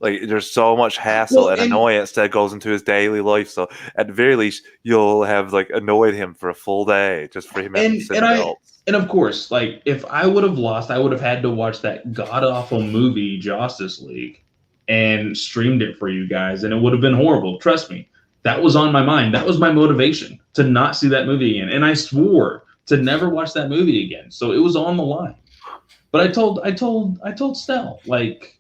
Like there's so much hassle Well, and annoyance that goes into his daily life. So at the very least, you'll have like annoyed him for a full day just for him having to and send and I belts. and of course, like if I would have lost, I would have had to watch that god awful movie Justice League and streamed it for you guys, and it would have been horrible. Trust me, that was on my mind. That was my motivation to not see that movie again, and I swore to never watch that movie again. So it was on the line. But I told Snell, like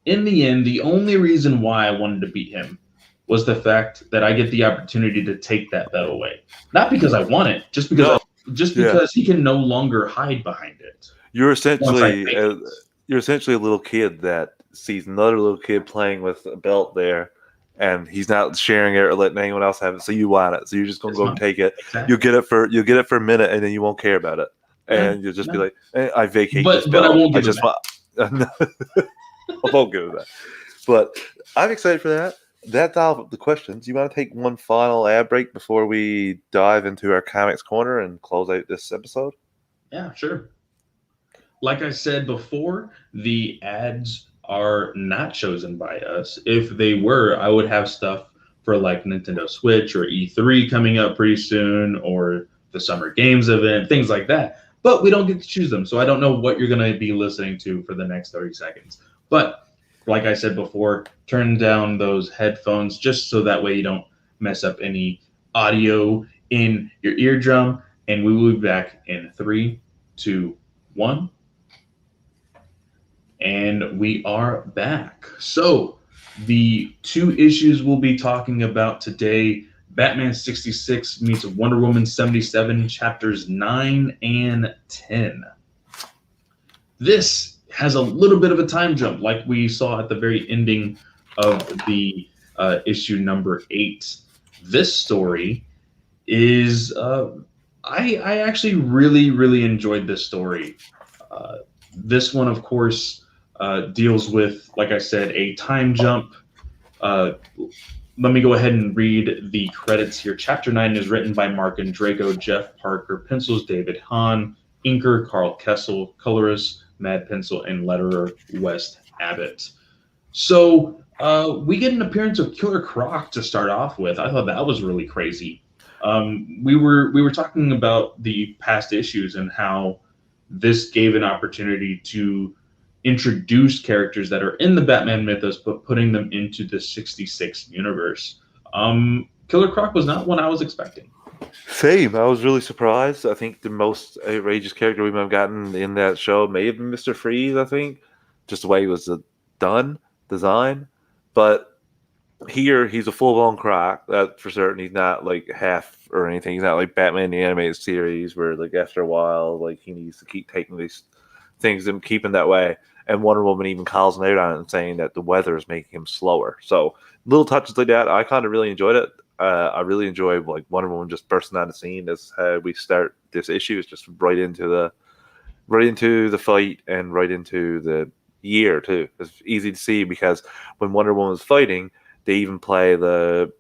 in the end, the only reason why I wanted to beat him was the fact that I get the opportunity to take that bet away. Not because I want it, just because No, just yeah, because he can no longer hide behind it you're once I essentially take uh, it. you're essentially a little kid that sees another little kid playing with a belt there, and he's not sharing it or letting anyone else have it. So you want it, so you're just gonna It's go and mine. take it. Exactly. You'll get it for a minute, and then you won't care about it, Yeah, and you'll just be no. like, I vacate this But I belt. won't I give it just back. want. I won't give it back. But I'm excited for that. That's all the questions. You want to take one final ad break before we dive into our comics corner and close out this episode? Yeah, sure. Like I said before, the ads are not chosen by us. If they were, I would have stuff for like Nintendo Switch or E3 coming up pretty soon, or the Summer Games event, things like that. But we don't get to choose them. So I don't know what you're going to be listening to for the next 30 seconds. But like I said before, turn down those headphones just so that way you don't mess up any audio in your eardrum. And we will be back in 3, 2, 1. And we are back. So, the two issues we'll be talking about today: Batman 66 meets Wonder Woman 77, chapters 9 and 10. This has a little bit of a time jump, like we saw at the very ending of the issue number 8. This story is, I actually really, really enjoyed this story. This one, of course, deals with, like I said, a time jump. Uh, Let me go ahead and read the credits here. Chapter 9 is written by Mark and Drago, Jeff Parker, pencils David Hahn, inker Carl Kessel, colorist Mad Pencil, and letterer West Abbott. So we get an appearance of Killer Croc to start off with. I thought that was really crazy. We were talking about the past issues and how this gave an opportunity to introduce characters that are in the Batman mythos, but putting them into the 66 universe. Killer Croc was not one I was expecting. Same. I was really surprised. I think the most outrageous character we might have gotten in that show may have been Mr. Freeze, I think. Just the way he was design. But here, he's a full-blown Croc, that's for certain. He's not, like, half or anything. He's not like Batman the Animated Series, where, like, after a while, like, he needs to keep taking these things and keeping that way. And Wonder Woman even calls him out on it and saying that the weather is making him slower. So little touches like that, I kind of really enjoyed it. I really enjoy like Wonder Woman just bursting on the scene. That's how we start this issue. It's just right into the fight and right into the year too. It's easy to see because when Wonder Woman's fighting, they even play the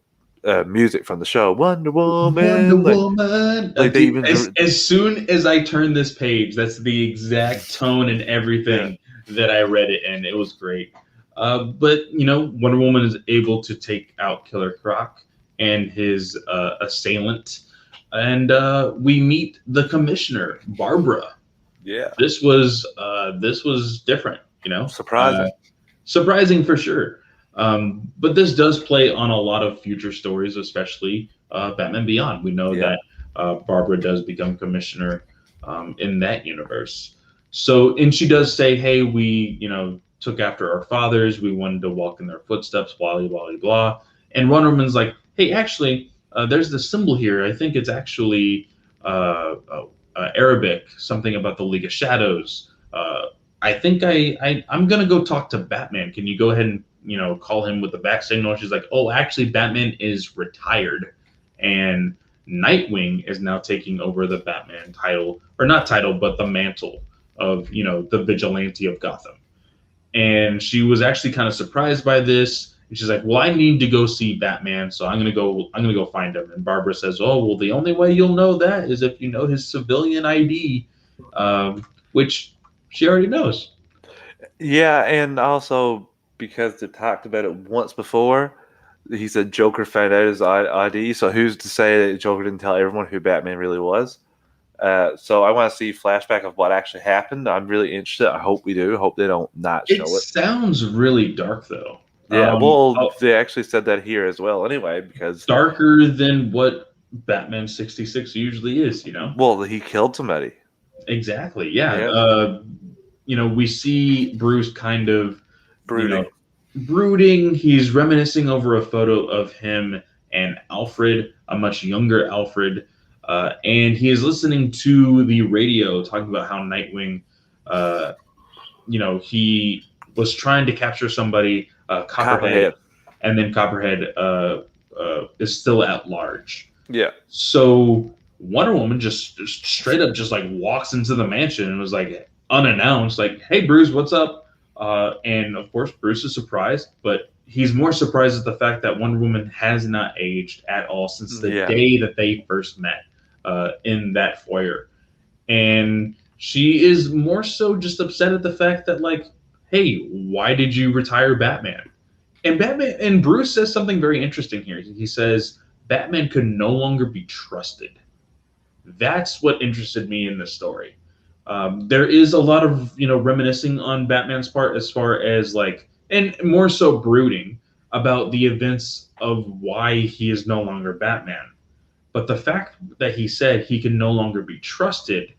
music from the show Wonder Wonder Woman. Woman. Like they Dude, even as soon as I turned this page, that's the exact tone and yeah. everything that I read it, and it was great. But Wonder Woman is able to take out Killer Croc and his assailant, and we meet the commissioner, Barbara. Yeah. This was different, Surprising. surprising for sure. But this does play on a lot of future stories, especially Batman Beyond. We know Yeah. that Barbara does become commissioner in that universe. So, and she does say, "Hey, we, took after our fathers. We wanted to walk in their footsteps. Blah blah blah." And Wonder Woman's like, "Hey, actually, there's this symbol here. I think it's actually Arabic. Something about the League of Shadows. I think I'm gonna go talk to Batman. Can you go ahead and call him with the back signal?" She's like, "Oh, actually, Batman is retired, and Nightwing is now taking over the Batman title, or not title, but the mantle of the vigilante of Gotham." And she was actually kind of surprised by this. And she's like, "Well, I need to go see Batman, so I'm gonna go find him." And Barbara says, "Oh, well, the only way you'll know that is if you know his civilian ID," which she already knows. Yeah, and also because they talked about it once before, he said Joker found out his ID. So who's to say that Joker didn't tell everyone who Batman really was? So I want to see flashback of what actually happened. I'm really interested. I hope we do. I hope they don't not It show it. sounds really dark, though. Yeah, well, Oh, they actually said that here as well. Anyway, because darker than what Batman 66 usually is. well, he killed somebody. Exactly. Yeah. Yeah, We see Bruce kind of, you know, brooding. brooding. He's reminiscing over a photo of him and Alfred, a much younger Alfred, and he is listening to the radio talking about how Nightwing, uh, he was trying to capture somebody, Copperhead, Copperhead. and then Copperhead is still at large. Yeah, So Wonder Woman just straight up just like walks into the mansion and was like unannounced, like, "Hey Bruce, what's up?" And of course Bruce is surprised, but he's more surprised at the fact that Wonder Woman has not aged at all since the yeah. day that they first met in that foyer. And she is more so just upset at the fact that, like, "Hey, why did you retire Batman?" And Batman and Bruce says something very interesting here. He says Batman could no longer be trusted. That's what interested me in this story. There is a lot of reminiscing on Batman's part as far as like, and more so brooding about the events of why he is no longer Batman. But the fact that he said he can no longer be trusted,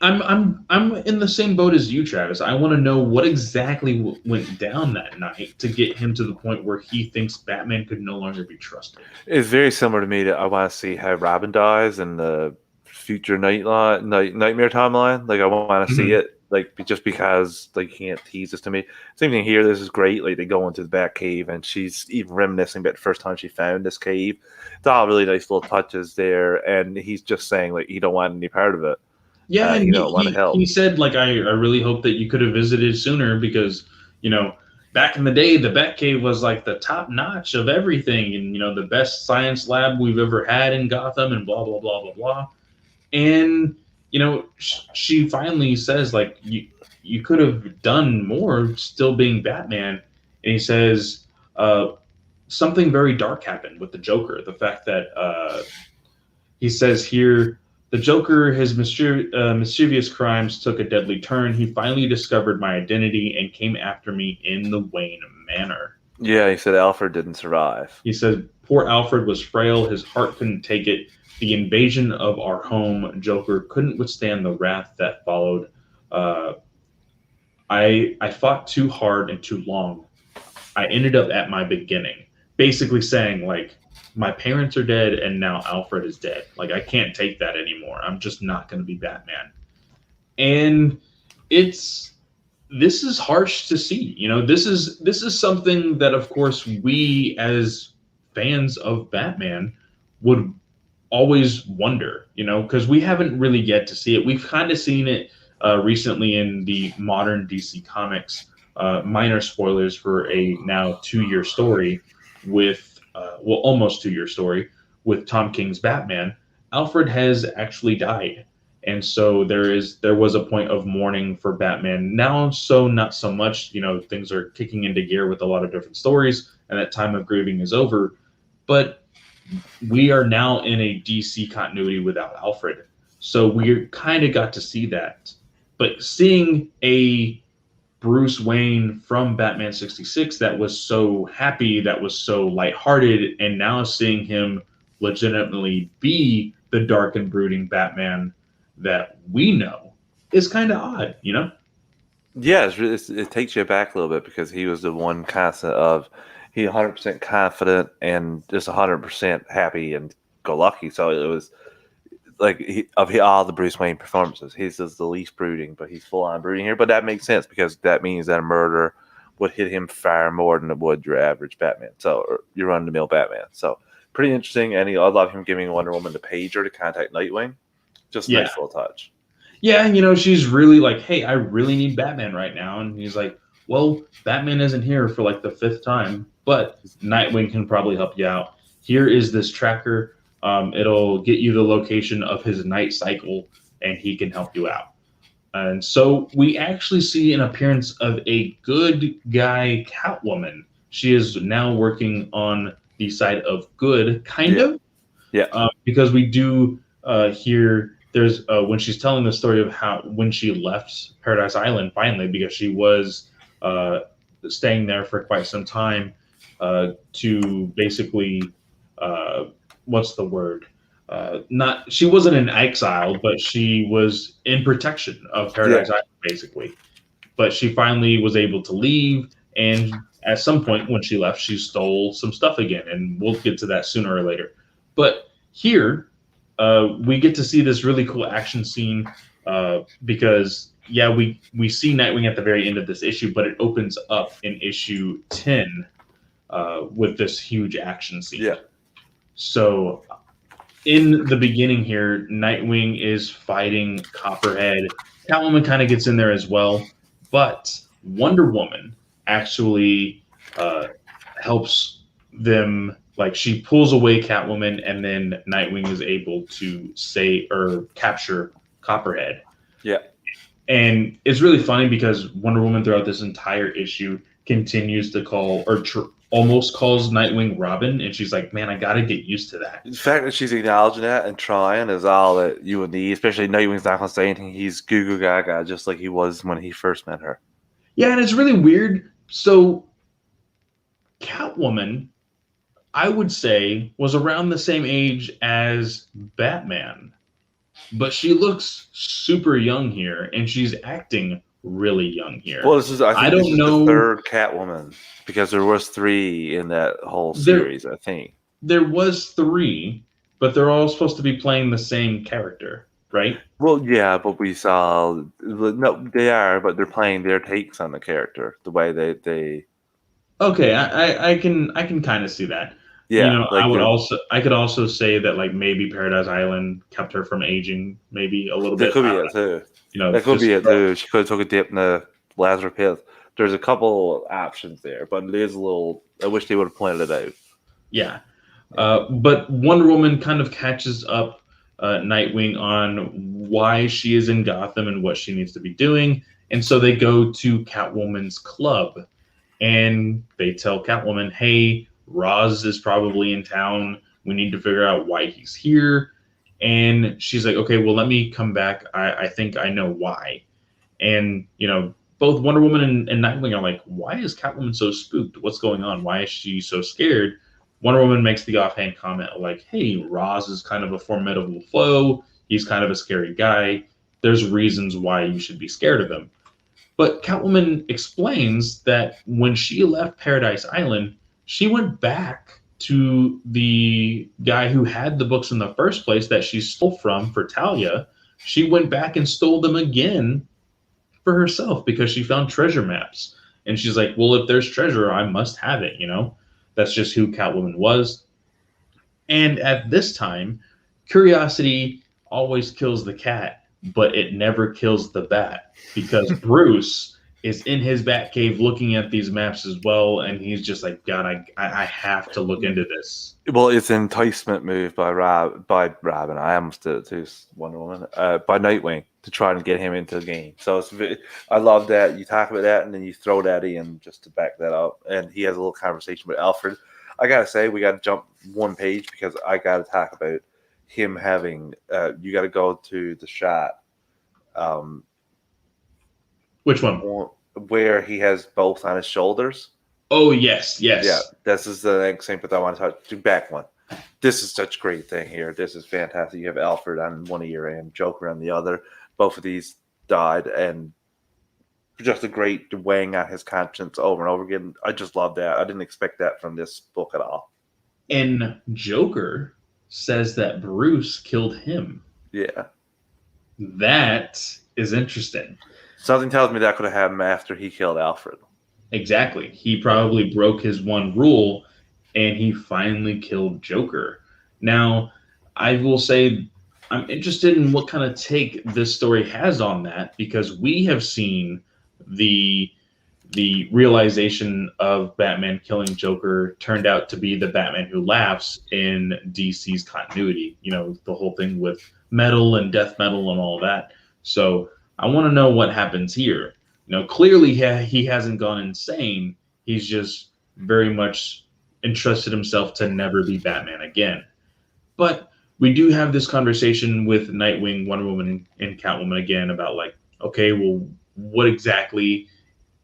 I'm in the same boat as you, Travis. I want to know what exactly went down that night to get him to the point where he thinks Batman could no longer be trusted. It's very similar to me. That I want to see how Robin dies in the future nightmare timeline. Like I want to see Mhm. it. Like just because like you can't tease this to me. Same thing here. This is great. Like they go into the back cave and she's even reminiscing about the first time she found this cave. It's all really nice little touches there. And he's just saying like he don't want any part of it. Yeah, and He he, don't want to he help. he said like I really hope that you could have visited sooner because back in the day the Batcave was like the top notch of everything and the best science lab we've ever had in Gotham and blah blah blah blah blah. And she finally says like you could have done more still being Batman. And he says something very dark happened with the Joker. The fact that he says here, "The Joker, his mischievous crimes took a deadly turn. He finally discovered my identity and came after me in the Wayne Manor." Yeah, he said Alfred didn't survive. He said, "Poor Alfred was frail. His heart couldn't take it. The invasion of our home, Joker, couldn't withstand the wrath that followed. Uh, I fought too hard and too long. I ended up at my beginning." Basically saying, like, my parents are dead and now Alfred is dead. Like, I can't take that anymore. I'm just not going to be Batman. And this is harsh to see. This is something that, of course, we as fans of Batman would always wonder, because we haven't really yet to see it. We've kind of seen it recently in the modern DC Comics. Minor spoilers for a now 2-year story with, almost 2-year story with Tom King's Batman. Alfred has actually died. And so there was a point of mourning for Batman. Now, so not so much. Things are kicking into gear with a lot of different stories, and that time of grieving is over. But we are now in a DC continuity without Alfred. So we kind of got to see that. But seeing a Bruce Wayne from Batman 66 that was so happy, that was so lighthearted, and now seeing him legitimately be the dark and brooding Batman that we know is kind of odd, you know? Yeah, it takes you back a little bit because he was the one constant of he 100% confident and just 100% happy and go lucky. So it was like all the Bruce Wayne performances, he's just the least brooding, but he's full on brooding here. But that makes sense because that means that a murder would hit him far more than it would your average Batman. So or your run of the mill Batman. So pretty interesting. And I love him giving Wonder Woman the pager to contact Nightwing. Just a Yeah. nice little touch. Yeah, you know, she's really like, hey, I really need Batman right now. And he's like, well, Batman isn't here for like the 5th time, but Nightwing can probably help you out. Here is this tracker. It'll get you the location of his night cycle, and he can help you out. And so we actually see an appearance of a good guy Catwoman. She is now working on the side of good, kind of. Yeah. Because we do hear there's when she's telling the story of how when she left Paradise Island finally, because she was staying there for quite some time to basically what's the word? Not she wasn't in exile, but she was in protection of Paradise Island, basically. But she finally was able to leave, and at some point when she left, she stole some stuff again, and we'll get to that sooner or later. But here, we get to see this really cool action scene because, yeah, we see Nightwing at the very end of this issue, but it opens up in issue 10 with this huge action scene. Yeah. So in the beginning here, Nightwing is fighting Copperhead. Catwoman kind of gets in there as well, but Wonder Woman actually helps them. Like she pulls away Catwoman, and then Nightwing is able to say or capture Copperhead. Yeah. And it's really funny because Wonder Woman throughout this entire issue continues to call or almost calls Nightwing Robin, and she's like, "Man, I got to get used to that." The fact that she's acknowledging that and trying is all that you would need, especially Nightwing's not going to say anything. He's goo goo gaga just like he was when he first met her. Yeah, and it's really weird. So Catwoman, I would say, was around the same age as Batman, but she looks super young here, and she's acting really young here. Well, this is I think this is know the third Catwoman because there was 3 in that whole series. I think there was 3, but they're all supposed to be playing the same character, right? Well, yeah, but we saw no, they are, but they're playing their takes on the character the way they. Okay, I can kind of see that. Yeah, You know, like I could also say that like maybe Paradise Island kept her from aging maybe a little that bit. could be it too. You know, That could be it too. She could have took a dip in the Lazarus pit. There's a couple options there, but it is a little. I wish they would have pointed it out. Yeah. But Wonder Woman kind of catches up Nightwing on why she is in Gotham and what she needs to be doing. And so they go to Catwoman's club and they tell Catwoman, hey, Roz is probably in town. We need to figure out why he's here. And she's like, okay, well, let me come back. I think I know why. And, you know, both Wonder Woman and Nightwing are like, why is Catwoman so spooked? What's going on? Why is she so scared? Wonder Woman makes the offhand comment like, hey, Roz is kind of a formidable foe. He's kind of a scary guy. There's reasons why you should be scared of him. But Catwoman explains that when she left Paradise Island, she went back to the guy who had the books in the first place that she stole from for Talia. She went back and stole them again for herself because she found treasure maps. And she's like, well, if there's treasure, I must have it, you know? That's just who Catwoman was. And at this time, curiosity always kills the cat, but it never kills the bat because Bruce is in his Batcave looking at these maps as well, and he's just like, God, I have to look into this. Well, it's an enticement move by Robin. I almost did it too, Wonder Woman, by Nightwing to try and get him into the game. So I love that you talk about that and then you throw that in just to back that up. And he has a little conversation with Alfred. I gotta say, we gotta jump one page because I gotta talk about him having you got to go to the shot Which one? where he has both on his shoulders. Oh, yes. Yeah, this is the next thing, but I want to talk to back one. This is such a great thing here. This is fantastic. You have Alfred on one ear and Joker on the other. Both of these died, and just a great weighing on his conscience over and over again. I just love that. I didn't expect that from this book at all. And Joker says that Bruce killed him. Yeah. That is interesting. Something tells me that could have happened after he killed Alfred. Exactly. He probably broke his one rule and he finally killed Joker. Now, I will say I'm interested in what kind of take this story has on that, because we have seen the realization of Batman killing Joker turned out to be the Batman Who Laughs in DC's continuity. You know, the whole thing with metal and death metal and all that. So I want to know what happens here. You know, clearly he hasn't gone insane. He's just very much entrusted himself to never be Batman again. But we do have this conversation with Nightwing, Wonder Woman, and Catwoman again about like, okay, well, what exactly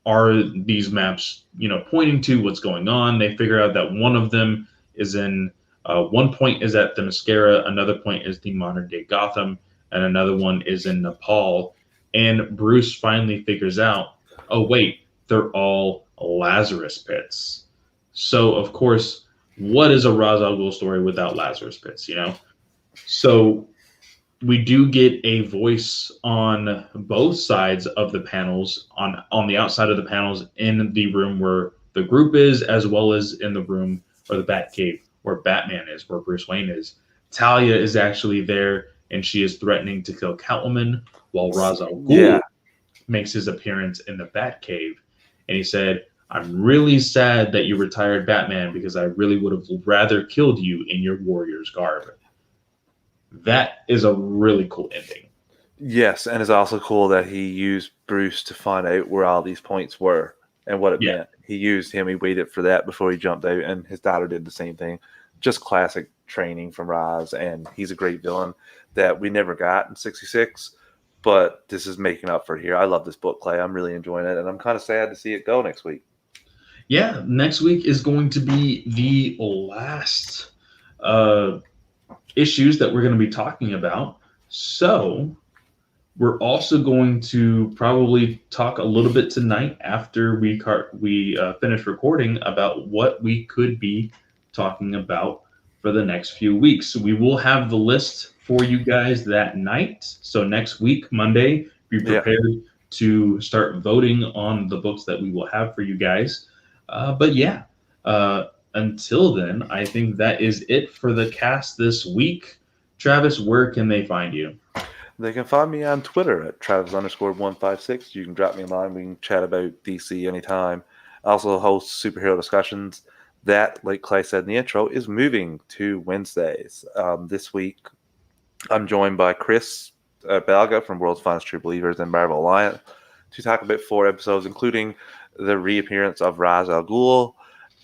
are these maps, pointing to? What's going on? They figure out that one of them is in, one point is at the Mascara, another point is the modern day Gotham, and another one is in Nepal. And Bruce finally figures out, oh, wait, they're all Lazarus pits. So, of course, what is a Ra's al Ghul story without Lazarus pits, So we do get a voice on both sides of the panels, on the outside of the panels in the room where the group is, as well as in the room or the Batcave where Batman is, where Bruce Wayne is. Talia is actually there, and she is threatening to kill Catwoman, while Ra's al Ghul makes his appearance in the Batcave. And he said, I'm really sad that you retired Batman, because I really would have rather killed you in your warrior's garb. That is a really cool ending. Yes, and it's also cool that he used Bruce to find out where all these points were and what it meant. He used him. He waited for that before he jumped out, and his daughter did the same thing. Just classic training from Ra's, and he's a great villain that we never got in 66, but this is making up for it here. I love this book, Clay. I'm really enjoying it, and I'm kind of sad to see it go next week. Yeah, next week is going to be the last issues that we're going to be talking about. So we're also going to probably talk a little bit tonight after we finish recording about what we could be talking about for the next few weeks. We will have the list for you guys that night. So next week, Monday, be prepared to start voting on the books that we will have for you guys. Until then, I think that is it for the cast this week. Travis, where can they find you? They can find me on Twitter at Travis_156. You can drop me a line. We can chat about DC anytime. I also host superhero discussions. That, like Clay said in the intro, is moving to Wednesdays. This week, I'm joined by Chris Balga from World's Finest True Believers and Marvel Alliance to talk about 4 episodes, including the reappearance of Ra's al Ghul.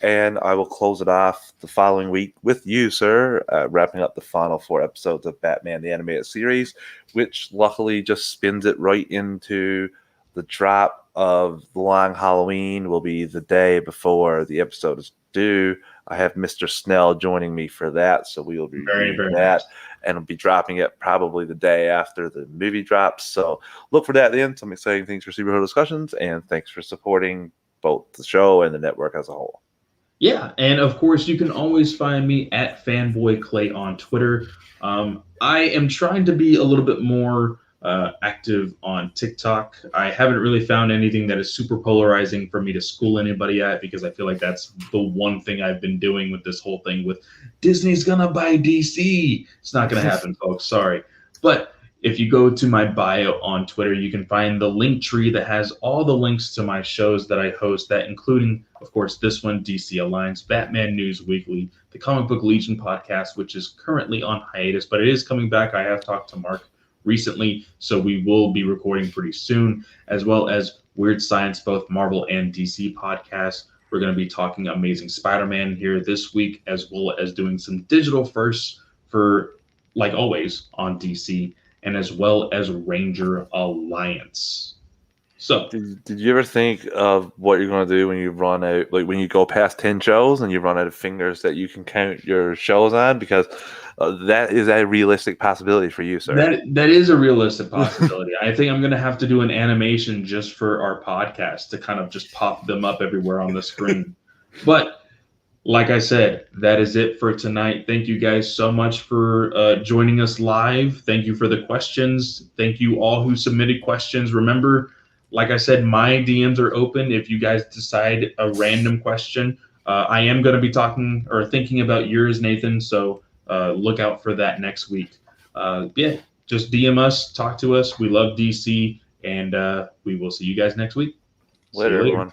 And I will close it off the following week with you, sir, wrapping up the final 4 episodes of Batman the Animated Series, which luckily just spins it right into the drop of The Long Halloween. Will be the day before the episode is due. I have Mr. Snell joining me for that, so we will be reading that, and we'll be dropping it probably the day after the movie drops. So look for that then. Some exciting things for superhero discussions, and thanks for supporting both the show and the network as a whole. Yeah, and of course, you can always find me at FanboyClay on Twitter. I am trying to be a little bit more active on TikTok. I haven't really found anything that is super polarizing for me to school anybody at, because I feel like that's the one thing I've been doing with this whole thing with Disney's gonna buy DC. It's not gonna happen, folks. Sorry. But if you go to my bio on Twitter, you can find the link tree that has all the links to my shows that I host, that including, of course, this one, DC Alliance, Batman News Weekly, the Comic Book Legion podcast, which is currently on hiatus, but it is coming back. I have talked to Mark recently, so we will be recording pretty soon, as well as Weird Science, both Marvel and DC podcasts. We're going to be talking Amazing Spider-Man here this week, as well as doing some digital firsts for like always, on DC, and as well as Ranger Alliance. So Did you ever think of what you're going to do when you run out, like when you go past 10 shows and you run out of fingers that you can count your shows on? Because that is a realistic possibility for you, sir. that is a realistic possibility. I think I'm going to have to do an animation just for our podcast to kind of just pop them up everywhere on the screen. But like I said, that is it for tonight. Thank you guys so much for joining us live. Thank you for the questions. Thank you all who submitted questions. Remember, like I said, my DMs are open. If you guys decide a random question, I am going to be talking or thinking about yours, Nathan. So look out for that next week. Yeah, just DM us, talk to us. We love DC, and we will see you guys next week. Later, everyone.